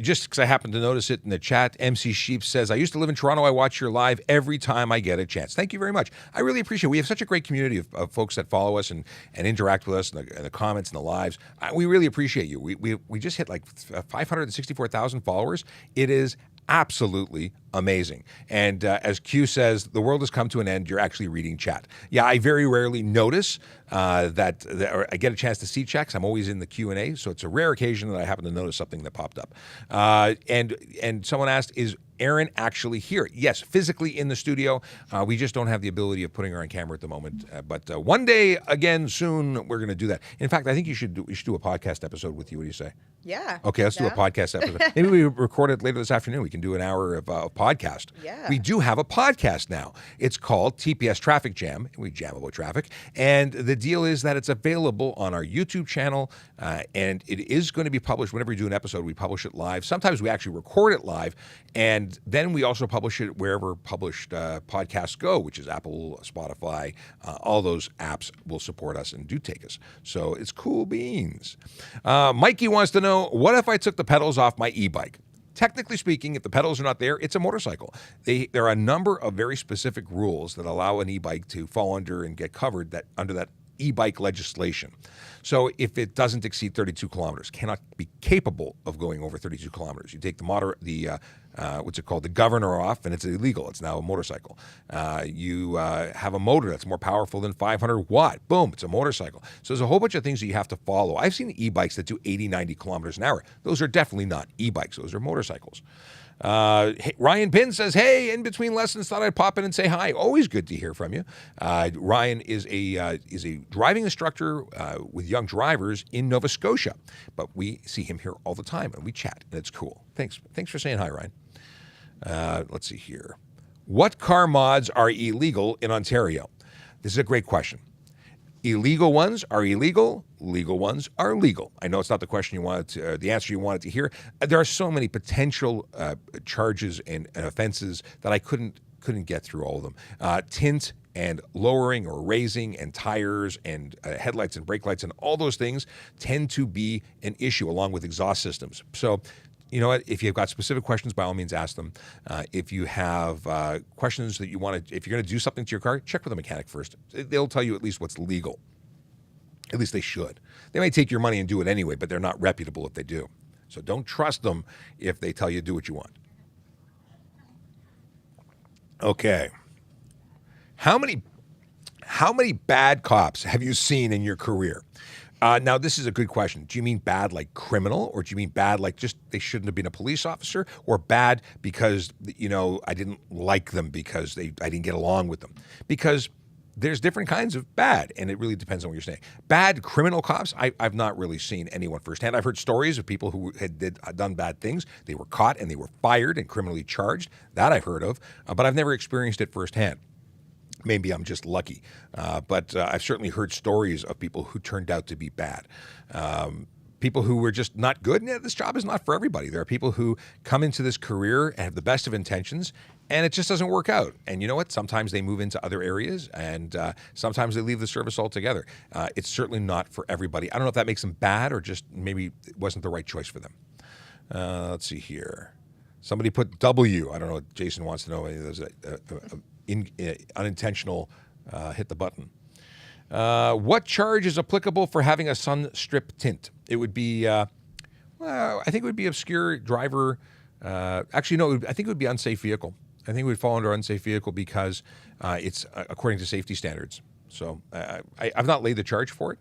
Just because I happened to notice it in the chat, MC Sheep says, I used to live in Toronto. I watch your live every time I get a chance. Thank you very much. I really appreciate it. We have such a great community of folks that follow us and interact with us in the comments and the lives. We really appreciate you. We just hit like 564,000 followers. It is absolutely amazing. And as Q says, the world has come to an end. You're actually reading chat. Yeah, I very rarely notice that or I get a chance to see checks. I'm always in the Q&A, so it's a rare occasion that I happen to notice something that popped up. And someone asked, is Erin actually here? Yes, physically in the studio. We just don't have the ability of putting her on camera at the moment. But one day, again, soon, we're going to do that. In fact, I think we should do a podcast episode with you. What do you say? Yeah. Okay, let's do a podcast episode. Maybe we record it later this afternoon. We can do an hour of podcast. Yeah. We do have a podcast now. It's called TPS Traffic Jam. We jam about traffic. And the deal is that it's available on our YouTube channel, and it is going to be published. Whenever we do an episode, we publish it live. Sometimes we actually record it live, and then we also publish it wherever published podcasts go, which is Apple, Spotify. All those apps will support us and do take us. So it's cool beans. Mikey wants to know, what if I took the pedals off my e-bike? Technically speaking, if the pedals are not there, it's a motorcycle. There are a number of very specific rules that allow an e-bike to fall under and get covered under that e-bike legislation. So if it doesn't exceed 32 kilometers, cannot be capable of going over 32 kilometers. You take what's it called, the governor off, and it's illegal. It's now a motorcycle. You have a motor that's more powerful than 500 watt. Boom, it's a motorcycle. So there's a whole bunch of things that you have to follow. I've seen e-bikes that do 80, 90 kilometers an hour. Those are definitely not e-bikes. Those are motorcycles. Ryan Pinn says, hey, in between lessons, thought I'd pop in and say hi. Always good to hear from you. Ryan is a driving instructor with young drivers in Nova Scotia, but we see him here all the time and we chat, and it's cool. Thanks for saying hi, Ryan. Let's see here. What car mods are illegal in Ontario? This is a great question. Illegal ones are illegal. Legal ones are legal. I know it's not the question you wanted to, the answer you wanted to hear. There are so many potential charges and offenses that I couldn't get through all of them. Tint and lowering or raising and tires and headlights and brake lights and all those things tend to be an issue along with exhaust systems. So, you know what? If you've got specific questions, by all means, ask them. If you have questions that you want to, if you're going to do something to your car, check with a mechanic first. They'll tell you at least what's legal. At least they should. They may take your money and do it anyway, but they're not reputable if they do. So don't trust them if they tell you to do what you want. Okay. How many bad cops have you seen in your career? Now, this is a good question. Do you mean bad like criminal, or do you mean bad like just they shouldn't have been a police officer, or bad because, I didn't like them because I didn't get along with them? Because there's different kinds of bad, and it really depends on what you're saying. Bad criminal cops, I've not really seen anyone firsthand. I've heard stories of people who had done bad things. They were caught and they were fired and criminally charged. That I've heard of, but I've never experienced it firsthand. Maybe I'm just lucky, but I've certainly heard stories of people who turned out to be bad. People who were just not good. And this job is not for everybody. There are people who come into this career and have the best of intentions, and it just doesn't work out. And you know what? Sometimes they move into other areas, and sometimes they leave the service altogether. It's certainly not for everybody. I don't know if that makes them bad or just maybe it wasn't the right choice for them. Let's see here. Somebody put W. I don't know. Jason wants to know. There's unintentional hit the button. What charge is applicable for having a sun strip tint? It would be, I think it would be obscure driver. Actually, no, I think it would be unsafe vehicle. I think it would fall under unsafe vehicle because it's according to safety standards. So I've not laid the charge for it,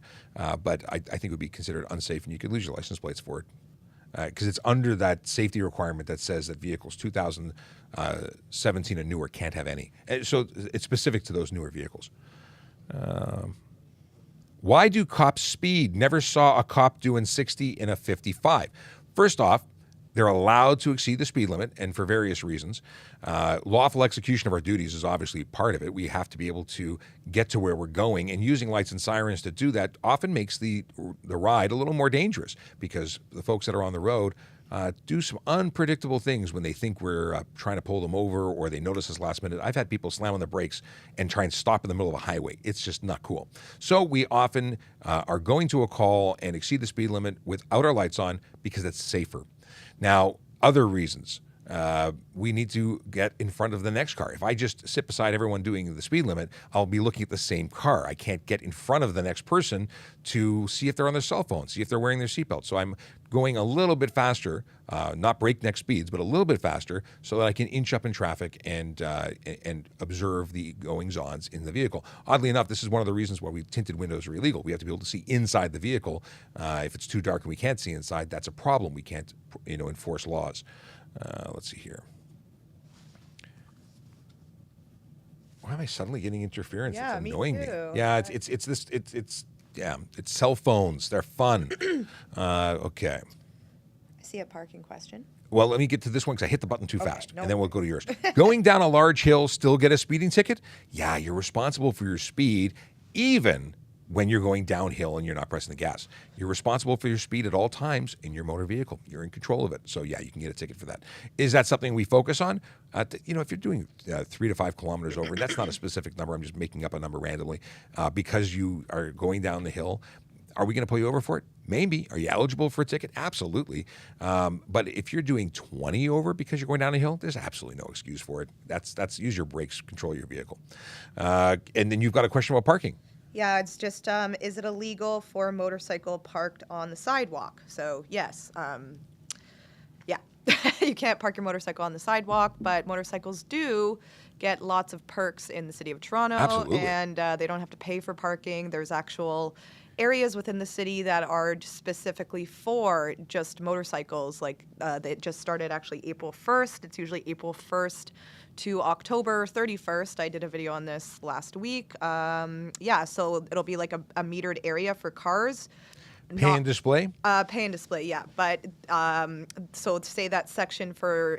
but I think it would be considered unsafe, and you could lose your license plates for it. Because it's under that safety requirement that says that vehicles 2017 and newer can't have any. So it's specific to those newer vehicles. Why do cops speed? Never saw a cop doing 60 in a 55. First off, they're allowed to exceed the speed limit, and for various reasons. Lawful execution of our duties is obviously part of it. We have to be able to get to where we're going, and using lights and sirens to do that often makes the ride a little more dangerous because the folks that are on the road do some unpredictable things when they think we're trying to pull them over, or they notice us last minute. I've had people slam on the brakes and try and stop in the middle of a highway. It's just not cool. So we often are going to a call and exceed the speed limit without our lights on because it's safer. Now, other reasons. We need to get in front of the next car. If I just sit beside everyone doing the speed limit, I'll be looking at the same car. I can't get in front of the next person to see if they're on their cell phone, see if they're wearing their seatbelt. So I'm going a little bit faster, not breakneck speeds, but a little bit faster so that I can inch up in traffic and observe the goings-ons in the vehicle. Oddly enough, this is one of the reasons why tinted windows are illegal. We have to be able to see inside the vehicle. If it's too dark and we can't see inside, that's a problem. We can't, enforce laws. Let's see here. Why am I suddenly getting interference? Yeah, it's annoying me too. Yeah, it's cell phones. They're fun. Okay. I see a parking question. Well, let me get to this one because I hit the button too fast, no. and then we'll go to yours. Going down a large hill, still get a speeding ticket? Yeah, you're responsible for your speed, even when you're going downhill and you're not pressing the gas. You're responsible for your speed at all times in your motor vehicle. You're in control of it. So yeah, you can get a ticket for that. Is that something we focus on? If you're doing 3 to 5 kilometers over, and that's not a specific number, I'm just making up a number randomly, because you are going down the hill, are we going to pull you over for it? Maybe. Are you eligible for a ticket? Absolutely. But if you're doing 20 over because you're going down a hill, there's absolutely no excuse for it. That's use your brakes, control your vehicle. And then you've got a question about parking. Yeah, it's just, is it illegal for a motorcycle parked on the sidewalk? So, yes, yeah, you can't park your motorcycle on the sidewalk, but motorcycles do get lots of perks in the city of Toronto, Absolutely. and they don't have to pay for parking. There's actual areas within the city that are specifically for just motorcycles. Like they just started actually April 1st. It's usually April 1st to October 31st. I did a video on this last week. Yeah, so it'll be like a metered area for cars. Pay and display? Pay and display, yeah. But so to say that section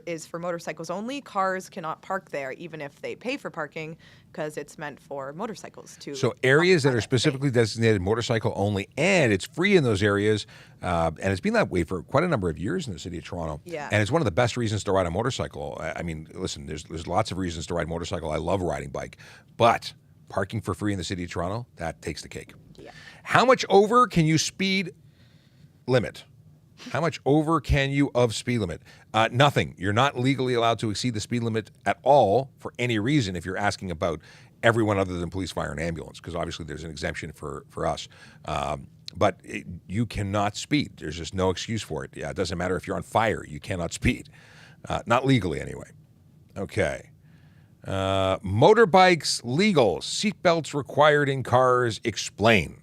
is for motorcycles only, cars cannot park there, even if they pay for parking, because it's meant for motorcycles to. So areas that occupy are that space. specifically designated motorcycle only, and it's free in those areas, and it's been that way for quite a number of years in the city of Toronto. Yeah. And it's one of the best reasons to ride a motorcycle. I mean, listen, there's lots of reasons to ride a motorcycle. I love riding bike, but parking for free in the city of Toronto, that takes the cake. Yeah. How much over can you speed limit? How much over can you of speed limit? Nothing. You're not legally allowed to exceed the speed limit at all for any reason if you're asking about everyone other than police, fire, and ambulance, because obviously there's an exemption for us. But you cannot speed. There's just no excuse for it. Yeah, it doesn't matter if you're on fire. You cannot speed. Not legally, anyway. Okay. Motorbikes legal. Seatbelts required in cars. Explain.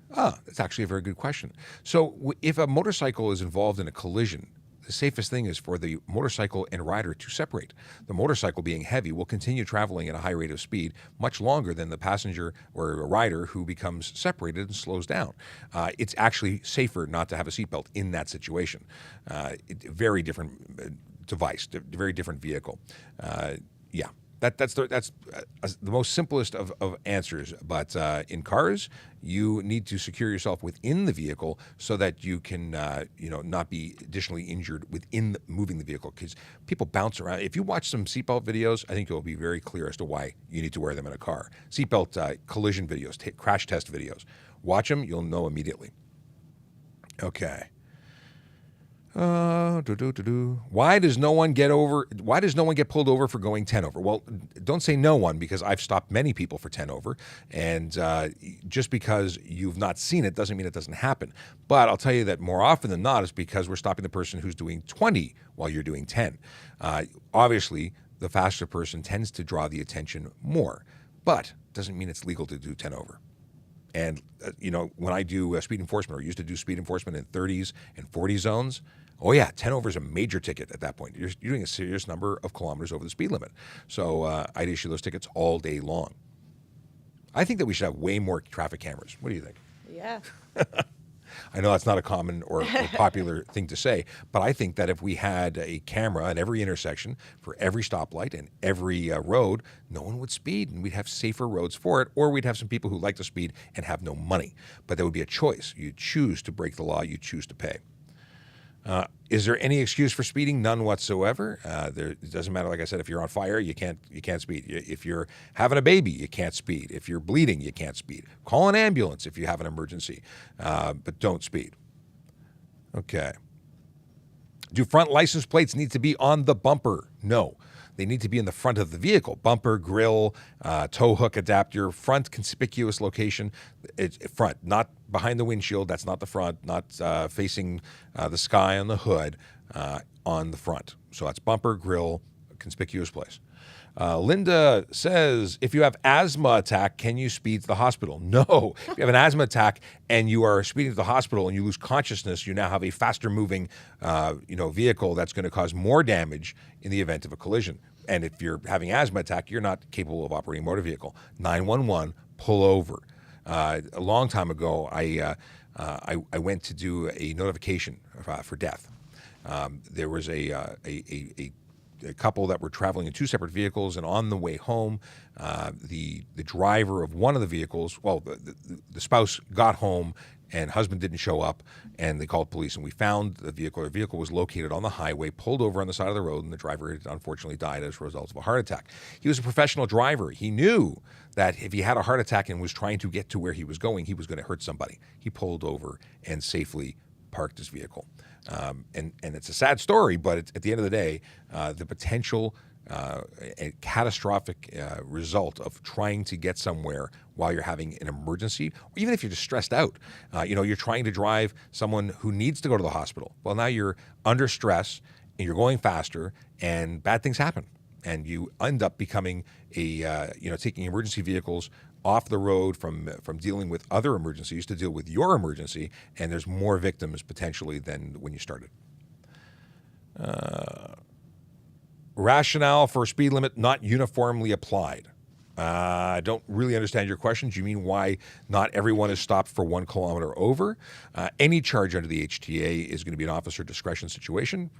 That's actually a very good question. So if a motorcycle is involved in a collision, the safest thing is for the motorcycle and rider to separate. The motorcycle, being heavy, will continue traveling at a high rate of speed much longer than the passenger or a rider who becomes separated and slows down. It's actually safer not to have a seatbelt in that situation. Very different device, very different vehicle. Yeah. That's the most simplest of answers. But in cars, you need to secure yourself within the vehicle so that you can, not be additionally injured within moving the vehicle. Because people bounce around. If you watch some seatbelt videos, I think it will be very clear as to why you need to wear them in a car. Seatbelt collision videos, crash test videos. Watch them, you'll know immediately. Okay. Why does no one get pulled over for going 10 over? Well, don't say no one, because I've stopped many people for 10 over, and just because you've not seen it doesn't mean it doesn't happen. But I'll tell you that more often than not, it's because we're stopping the person who's doing 20 while you're doing 10. Obviously, the faster person tends to draw the attention more, but doesn't mean it's legal to do 10 over. And, when I do speed enforcement, or used to do speed enforcement in 30s and 40 zones, oh yeah, 10 over is a major ticket at that point. You're doing a serious number of kilometers over the speed limit. So I'd issue those tickets all day long. I think that we should have way more traffic cameras. What do you think? Yeah. I know that's not a common or popular thing to say, but I think that if we had a camera at every intersection for every stoplight and every road, no one would speed, and we'd have safer roads for it, or we'd have some people who like to speed and have no money. But there would be a choice. You choose to break the law, you choose to pay. Is there any excuse for speeding? None whatsoever. It doesn't matter. Like I said, if you're on fire, you can't speed. If you're having a baby, you can't speed. If you're bleeding, you can't speed. Call an ambulance if you have an emergency, but don't speed. Okay. Do front license plates need to be on the bumper? No. They need to be in the front of the vehicle. Bumper, grill, tow hook adapter, front conspicuous location. It's front, not behind the windshield. That's not the front, not facing the sky on the hood, on the front. So that's bumper, grill, conspicuous place. Linda says, if you have asthma attack, can you speed to the hospital? No. If you have an asthma attack and you are speeding to the hospital and you lose consciousness, you now have a faster moving vehicle that's going to cause more damage in the event of a collision. And if you're having asthma attack, you're not capable of operating a motor vehicle. 911, pull over. A long time ago, I went to do a notification for death. There was a couple that were traveling in two separate vehicles, and on the way home, the driver of one of the vehicles, the spouse got home and husband didn't show up, and they called police, and we found the vehicle. The vehicle was located on the highway, pulled over on the side of the road, and the driver had unfortunately died as a result of a heart attack. He was a professional driver. He knew that if he had a heart attack and was trying to get to where he was going to hurt somebody. He pulled over and safely parked his vehicle. And it's a sad story, but at the end of the day, the potential a catastrophic result of trying to get somewhere while you're having an emergency, or even if you're just stressed out. You're trying to drive someone who needs to go to the hospital. Well, now you're under stress and you're going faster, and bad things happen, and you end up becoming taking emergency vehicles off the road from dealing with other emergencies to deal with your emergency, and there's more victims potentially than when you started. Rationale for speed limit not uniformly applied. I don't really understand your question. Do you mean why not everyone is stopped for 1 kilometer over? Any charge under the HTA is going to be an officer discretion situation.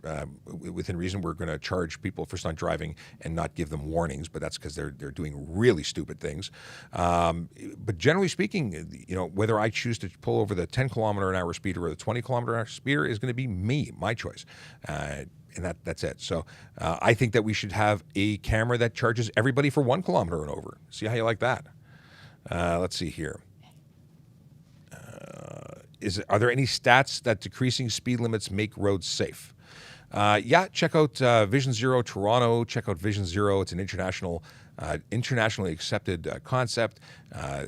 Within reason, we're going to charge people for stunt driving and not give them warnings, but that's because they're doing really stupid things. But generally speaking, whether I choose to pull over the 10 kilometer an hour speeder or the 20 kilometer an hour speeder is going to be my choice. And that's it. So I think that we should have a camera that charges everybody for 1 kilometer and over. See how you like that? Let's see here. Are there any stats that decreasing speed limits make roads safe? Check out Vision Zero Toronto. Check out Vision Zero. It's an internationally accepted concept.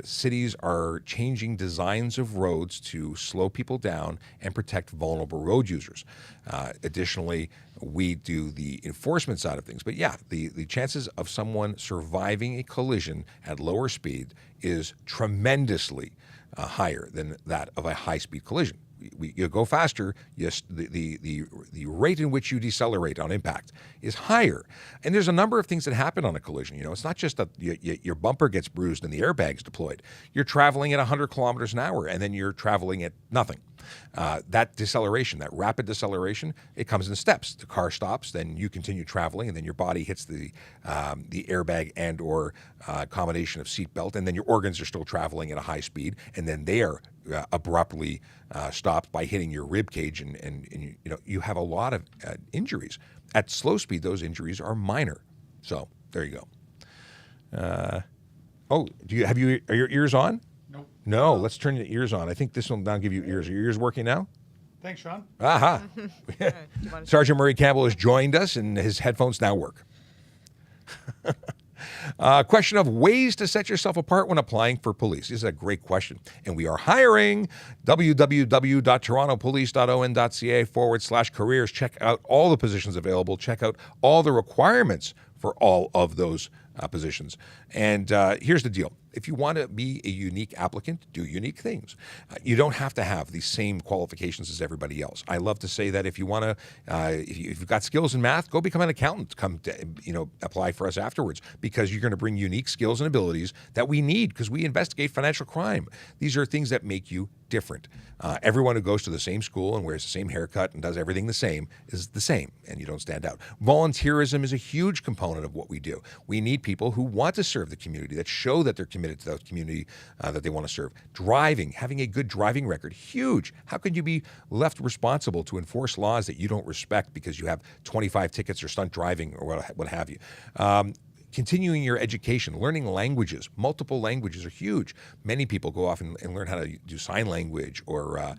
Cities are changing designs of roads to slow people down and protect vulnerable road users. Additionally, we do the enforcement side of things. But the chances of someone surviving a collision at lower speed is tremendously higher than that of a high-speed collision. You go faster, yes, the rate in which you decelerate on impact is higher. And there's a number of things that happen on a collision. It's not just that your bumper gets bruised and the airbag's deployed. You're traveling at 100 kilometers an hour, and then you're traveling at nothing. That deceleration, that rapid deceleration, it comes in steps. The car stops, then you continue traveling, and then your body hits the airbag and or combination of seatbelt, and then your organs are still traveling at a high speed, and then they are abruptly stopped by hitting your rib cage, and you have a lot of injuries. At slow speed, those injuries are minor. So there you go. Are your ears on? Nope. No, let's turn your ears on. I think this will now give you ears. Are your ears working now? Thanks, Sean. Aha. Sergeant Murray Campbell has joined us, and his headphones now work. Question of ways to set yourself apart when applying for police. This is a great question. And we are hiring. www.torontopolice.on.ca/careers. Check out all the positions available. Check out all the requirements for all of those positions. And here's the deal. If you want to be a unique applicant, do unique things. You don't have to have the same qualifications as everybody else. I love to say that if you want to, if you've got skills in math, go become an accountant. Come to, apply for us afterwards, because you're going to bring unique skills and abilities that we need, because we investigate financial crime. These are things that make you different. Everyone who goes to the same school and wears the same haircut and does everything the same is the same, and you don't stand out. Volunteerism is a huge component of what we do. We need people who want to serve the community, that show that they're committed to the community that they want to serve. Driving, having a good driving record, huge. How could you be left responsible to enforce laws that you don't respect because you have 25 tickets or stunt driving or what have you? Continuing your education, learning languages. Multiple languages are huge. Many people go off and learn how to do sign language or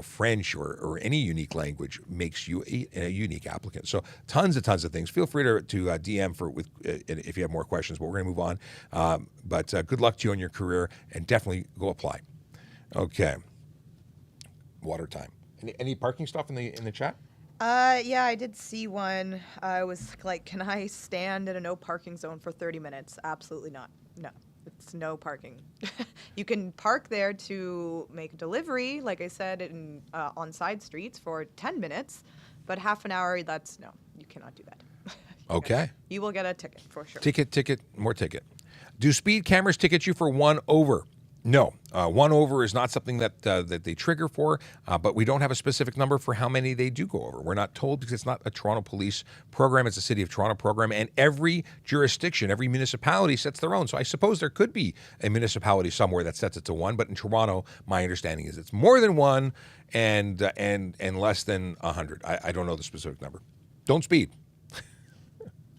French or any unique language makes you a unique applicant. So tons of things. Feel free to DM if you have more questions, but we're going to move on. But good luck to you on your career, and definitely go apply. Okay. Water time. Any parking stuff in the chat? Yeah, I did see one. I was like, can I stand in a no parking zone for 30 minutes? Absolutely not. No, it's no parking. You can park there to make a delivery, like I said, on side streets for 10 minutes, but half an hour, no, you cannot do that. Okay. You will get a ticket for sure. Ticket, more ticket. Do speed cameras ticket you for 1 over? No, 1 over is not something that they trigger for, but we don't have a specific number for how many they do go over. We're not told, because it's not a Toronto Police program. It's a City of Toronto program, and every jurisdiction, every municipality sets their own. So I suppose there could be a municipality somewhere that sets it to 1, but in Toronto, my understanding is it's more than 1 and less than 100. I don't know the specific number. Don't speed.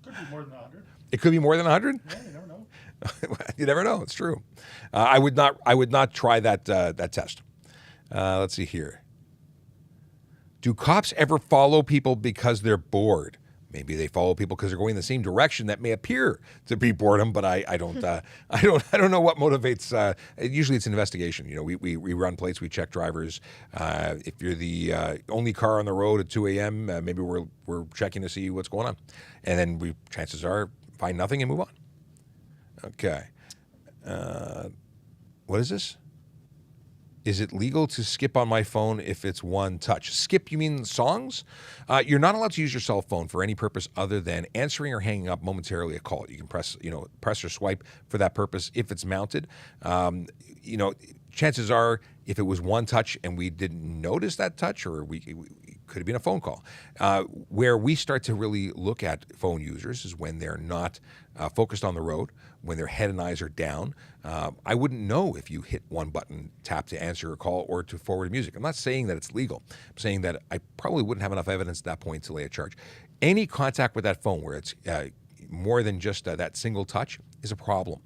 Could be more than 100. It could be more than 100? Yeah, you never know. You never know. It's true. I would not try that test. Let's see here. Do cops ever follow people because they're bored? Maybe they follow people because they're going in the same direction that may appear to be boredom, but I don't I don't know what motivates. Usually it's an investigation. You know, we run plates, we check drivers. If you're the only car on the road at 2 a.m., maybe we're checking to see what's going on, and then we chances are find nothing and move on. Okay, what is this? Is it legal to skip on my phone if it's one touch? Skip, you mean songs? You're not allowed to use your cell phone for any purpose other than answering or hanging up momentarily a call. You can press or swipe for that purpose if it's mounted. Chances are, if it was one touch and we didn't notice that touch, or we could have been a phone call. Where we start to really look at phone users is when they're not focused on the road, when their head and eyes are down. I wouldn't know if you hit one button, tap to answer a call or to forward music. I'm not saying that it's legal. I'm saying that I probably wouldn't have enough evidence at that point to lay a charge. Any contact with that phone where it's more than just that single touch is a problem.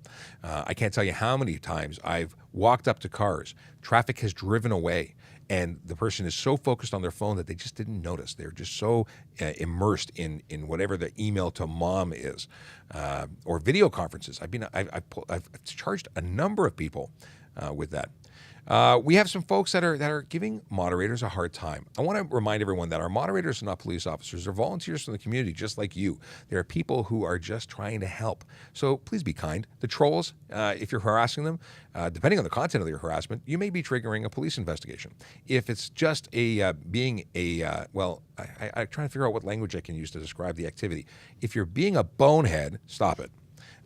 I can't tell you how many times I've walked up to cars, traffic has driven away, and the person is so focused on their phone that they just didn't notice. They're just so immersed in whatever the email to mom is, or video conferences. I've charged a number of people with that. We have some folks that are giving moderators a hard time. I want to remind everyone that our moderators are not police officers. They're volunteers from the community, just like you. They are people who are just trying to help. So please be kind. The trolls, if you're harassing them, depending on the content of your harassment, you may be triggering a police investigation. If it's just I'm trying to figure out what language I can use to describe the activity. If you're being a bonehead, stop it,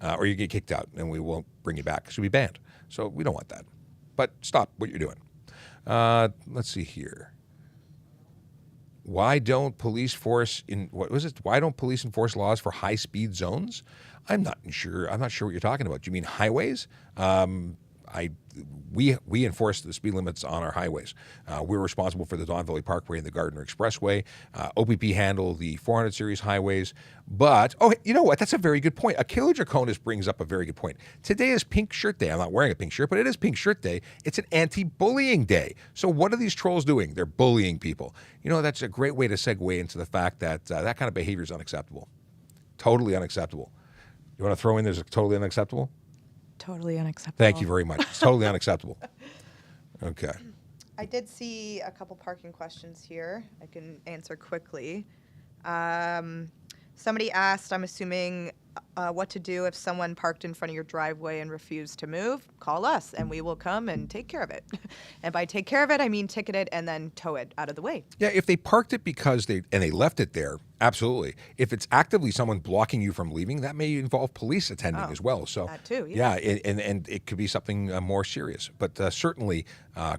or you get kicked out, and we won't bring you back. So we banned. So we don't want that. But stop what you're doing. Let's see here. Why don't police enforce laws for high-speed zones? I'm not sure what you're talking about. Do you mean highways? We enforce the speed limits on our highways. We're responsible for the Don Valley Parkway and the Gardner Expressway. OPP handle the 400 series highways. But, you know what? That's a very good point. Akila Draconis brings up a very good point. Today is Pink Shirt Day. I'm not wearing a pink shirt, but it is Pink Shirt Day. It's an anti-bullying day. So what are these trolls doing? They're bullying people. You know, that's a great way to segue into the fact that that kind of behavior is unacceptable. Totally unacceptable. You want to throw in there's a totally unacceptable? Totally unacceptable. Thank you very much. It's totally unacceptable. Okay. I did see a couple parking questions here. I can answer quickly. Somebody asked, I'm assuming, what to do if someone parked in front of your driveway and refused to move. Call us, and we will come and take care of it. And by take care of it, I mean ticket it and then tow it out of the way. Yeah, if they parked it because they left it there, absolutely. If it's actively someone blocking you from leaving, that may involve police attending as well. So that too, yeah. And it could be something more serious. But certainly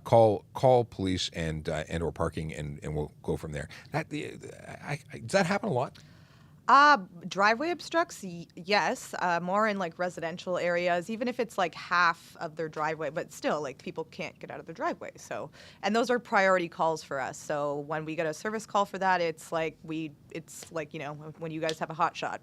call police and or parking, and we'll go from there. Does that happen a lot? Driveway obstructs, yes, more in like residential areas, even if it's like half of their driveway, but still like people can't get out of their driveway. So, and those are priority calls for us. So when we get a service call for that, it's like, when you guys have a hot shot,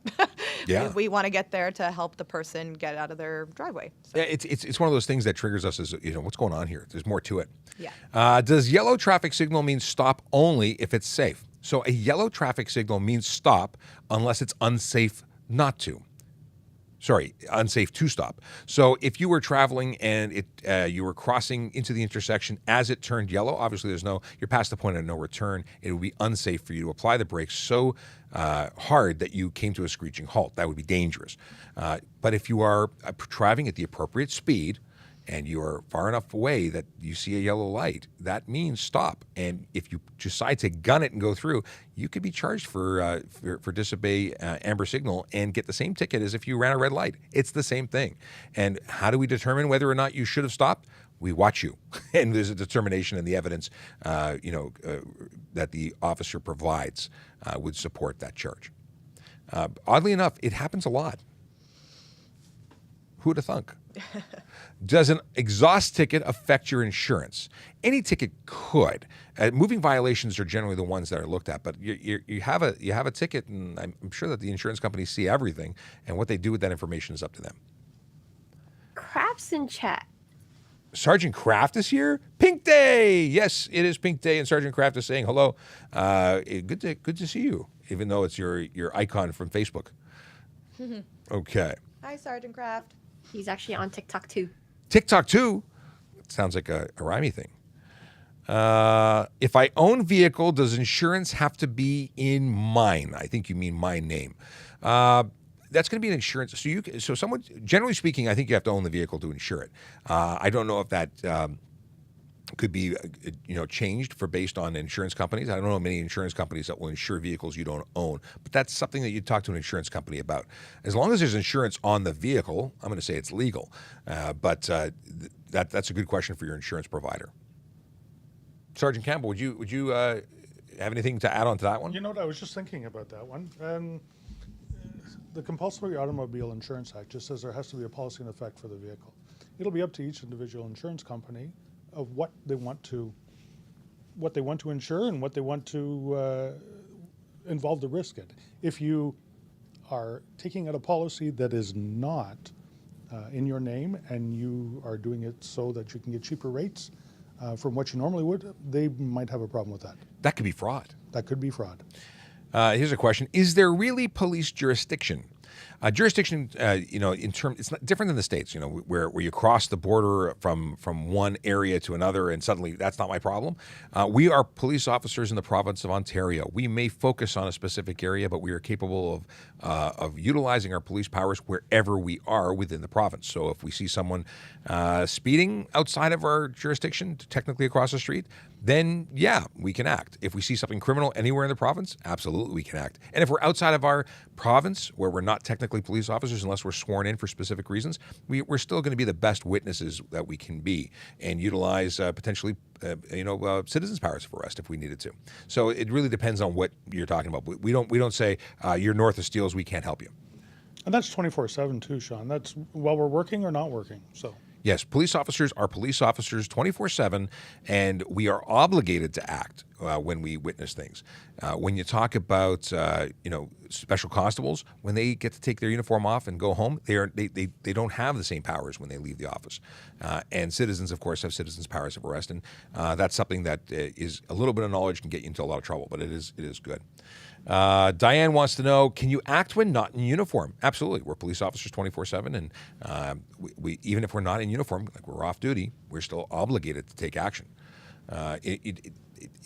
Yeah. we want to get there to help the person get out of their driveway. So. Yeah, it's one of those things that triggers us as, what's going on here? There's more to it. Yeah. Does yellow traffic signal mean stop only if it's safe? So a yellow traffic signal means stop unless it's unsafe not to. Unsafe to stop. So if you were traveling and you were crossing into the intersection as it turned yellow, obviously you're past the point of no return. It would be unsafe for you to apply the brakes so hard that you came to a screeching halt. That would be dangerous. But if you are driving at the appropriate speed, and you're far enough away that you see a yellow light, that means stop. And if you decide to gun it and go through, you could be charged for disobey amber signal and get the same ticket as if you ran a red light. It's the same thing. And how do we determine whether or not you should have stopped? We watch you, and there's a determination in the evidence, that the officer provides would support that charge. Oddly enough, it happens a lot. Who'd have thunk? Does an exhaust ticket affect your insurance? Any ticket could. Moving violations are generally the ones that are looked at, but you have a ticket, and I'm sure that the insurance companies see everything, and what they do with that information is up to them. Craps in chat. Sergeant Kraft is here. Pink Day. Yes, it is Pink Day, and Sergeant Kraft is saying hello. Good to see you, even though it's your icon from Facebook. Okay. Hi, Sergeant Kraft. He's actually on TikTok too. TikTok too. Sounds like a rhymey thing. If I own vehicle, does insurance have to be in mine? I think you mean my name. That's going to be an insurance. So someone, generally speaking, I think you have to own the vehicle to insure it. I don't know if that could be, changed based on insurance companies. I don't know many insurance companies that will insure vehicles you don't own, but that's something that you talk to an insurance company about. As long as there's insurance on the vehicle, I'm going to say it's legal. But that's a good question for your insurance provider. Sergeant Campbell, would you have anything to add on to that one? You know what? I was just thinking about that one. The Compulsory Automobile Insurance Act just says there has to be a policy in effect for the vehicle. It'll be up to each individual insurance company of what they want to insure and what they want to involve the risk in. If you are taking out a policy that is not in your name and you are doing it so that you can get cheaper rates from what you normally would, they might have a problem with that. That could be fraud. That could be fraud. Here's a question: is there really police jurisdiction? Jurisdiction, it's not different than the states. Where you cross the border from one area to another, and suddenly that's not my problem. We are police officers in the province of Ontario. We may focus on a specific area, but we are capable of utilizing our police powers wherever we are within the province. So if we see someone speeding outside of our jurisdiction, technically across the street, then yeah, we can act. If we see something criminal anywhere in the province, absolutely we can act. And if we're outside of our province, where we're not technically police officers unless we're sworn in for specific reasons, we're still going to be the best witnesses that we can be and utilize potentially citizens' powers of arrest if we needed to. So it really depends on what you're talking about. We don't say you're north of Steeles, we can't help you. And that's 24/7 too, Sean. That's while we're working or not working. So. Yes, police officers are police officers 24/7, and we are obligated to act when we witness things. When you talk about special constables, when they get to take their uniform off and go home, they don't have the same powers when they leave the office. And citizens, of course, have citizens' powers of arrest, and that's something that is a little bit of knowledge can get you into a lot of trouble, but it is good. Diane wants to know, can you act when not in uniform? Absolutely. We're police officers 24/7, and we even if we're not in uniform, like we're off duty, we're still obligated to take action.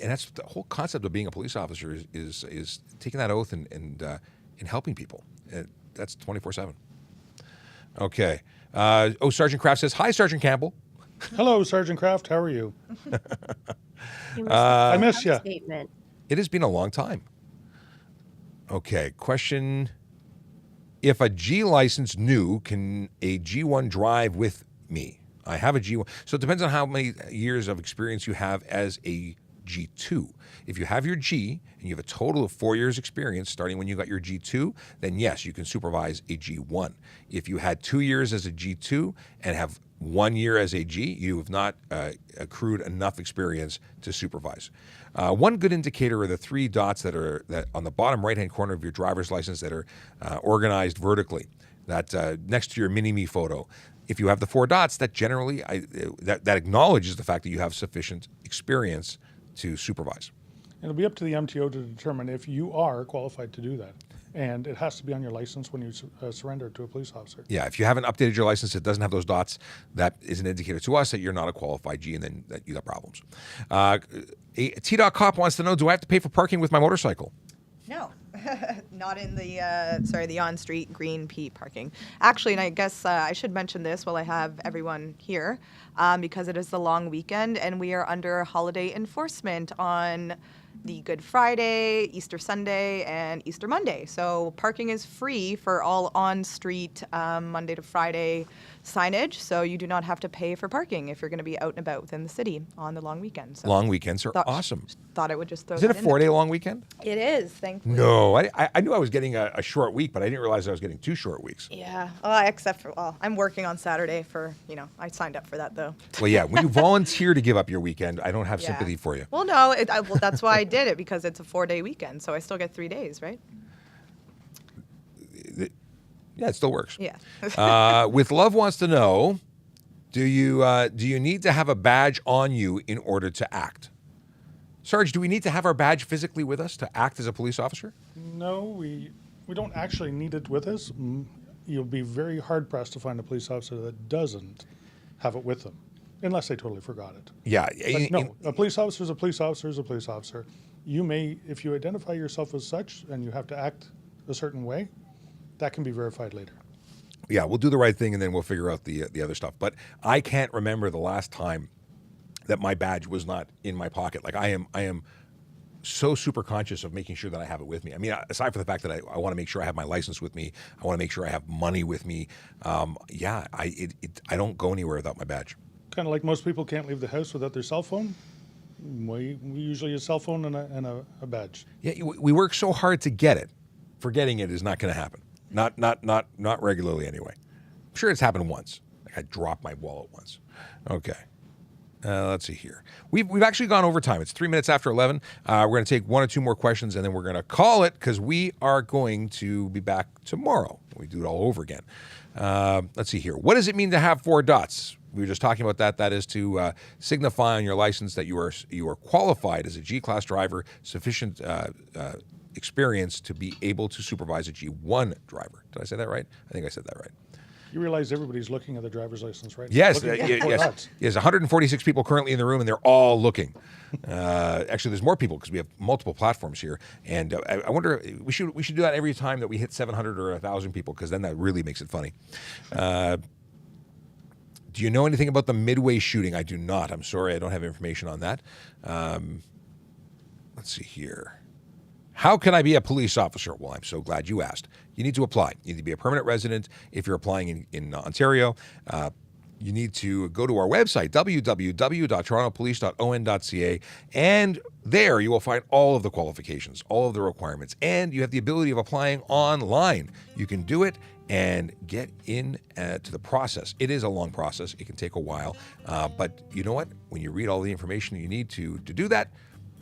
And that's the whole concept of being a police officer is taking that oath and helping people. That's 24/7. Okay. Sergeant Kraft says, hi, Sergeant Campbell. Hello, Sergeant Kraft. How are you? I miss ya. Statement. It has been a long time. Okay, question. If a G license new, can a G1 drive with me? I have a G1. So it depends on how many years of experience you have as a G2. If you have your G and you have a total of 4 years experience starting when you got your G2, then yes, you can supervise a G1. If you had 2 years as a G2 and have 1 year as a G, you have not accrued enough experience to supervise. One good indicator are the 3 dots that on the bottom right-hand corner of your driver's license that are organized vertically. That next to your mini-me photo. If you have the 4 dots, that generally that acknowledges the fact that you have sufficient experience to supervise. It'll be up to the MTO to determine if you are qualified to do that. And it has to be on your license when you surrender to a police officer. Yeah, if you haven't updated your license, it doesn't have those dots, that is an indicator to us that you're not a qualified G and then that you got problems. T-Dot Cop wants to know, do I have to pay for parking with my motorcycle? No, not in the on-street green P parking. Actually, and I guess I should mention this while I have everyone here, because it is the long weekend and we are under holiday enforcement on the Good Friday, Easter Sunday, and Easter Monday. So parking is free for all on-street Monday to Friday signage, so you do not have to pay for parking if you're going to be out and about within the city on the long weekend. So Long weekends are awesome. Thought I would just throw Is it a that in there. 4-day long weekend? It is, thankfully. No, I knew I was getting a short week, but I didn't realize I was getting 2 short weeks. Yeah, except for, I'm working on Saturday for, I signed up for that though. Well, yeah, when you volunteer to give up your weekend, I don't have Yeah. sympathy for you. Well, no, that's why I did it, because it's a 4-day weekend, so I still get 3 days, right? Yeah, it still works. Yeah. With Love wants to know, Do you need to have a badge on you in order to act? Sarge, do we need to have our badge physically with us to act as a police officer? No, we don't actually need it with us. You'll be very hard pressed to find a police officer that doesn't have it with them, unless they totally forgot it. Yeah. But no, a police officer is a police officer is a police officer. You may, if you identify yourself as such and you have to act a certain way, that can be verified later. Yeah, we'll do the right thing and then we'll figure out the other stuff. But I can't remember the last time that my badge was not in my pocket. Like I am so super conscious of making sure that I have it with me. I mean, aside from the fact that I want to make sure I have my license with me, I want to make sure I have money with me. I don't go anywhere without my badge. Kind of like most people can't leave the house without their cell phone. We usually use a cell phone and a badge. Yeah, we work so hard to get it. Forgetting it is not going to happen. Not regularly anyway. I'm sure it's happened once. Like I dropped my wallet once. Okay. Let's see here. We've actually gone over time. It's 3 minutes after 11. We're going to take one or two more questions and then we're going to call it because we are going to be back tomorrow. We do it all over again. Let's see here. What does it mean to have 4 dots? We were just talking about that. That is to signify on your license that you are qualified as a G-class driver, sufficient experience to be able to supervise a G1 driver. Did I say that right? I think I said that right. You realize everybody's looking at their driver's license, right? Yes, Yes. Yes, 146 people currently in the room, and they're all looking. Actually, there's more people because we have multiple platforms here, and I wonder we should do that every time that we hit 700 or 1,000 people because then that really makes it funny. Do you know anything about the Midway shooting? I do not. I'm sorry, I don't have information on that. Let's see here. How can I be a police officer? Well, I'm so glad you asked. You need to apply. You need to be a permanent resident if you're applying in Ontario. You need to go to our website, www.torontopolice.on.ca, and there you will find all of the qualifications, all of the requirements, and you have the ability of applying online. You can do it and get in to the process. It is a long process. It can take a while, but you know what? When you read all the information you need to do that,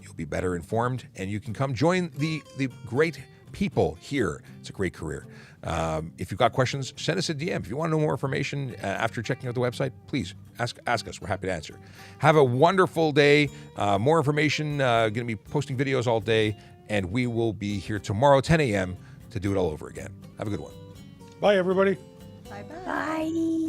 you'll be better informed, and you can come join the great people here. It's a great career. If you've got questions, send us a DM. If you want to know more information after checking out the website, please ask us. We're happy to answer. Have a wonderful day. More information. Going to be posting videos all day, and we will be here tomorrow, 10 a.m. to do it all over again. Have a good one. Bye, everybody. Bye-bye. Bye.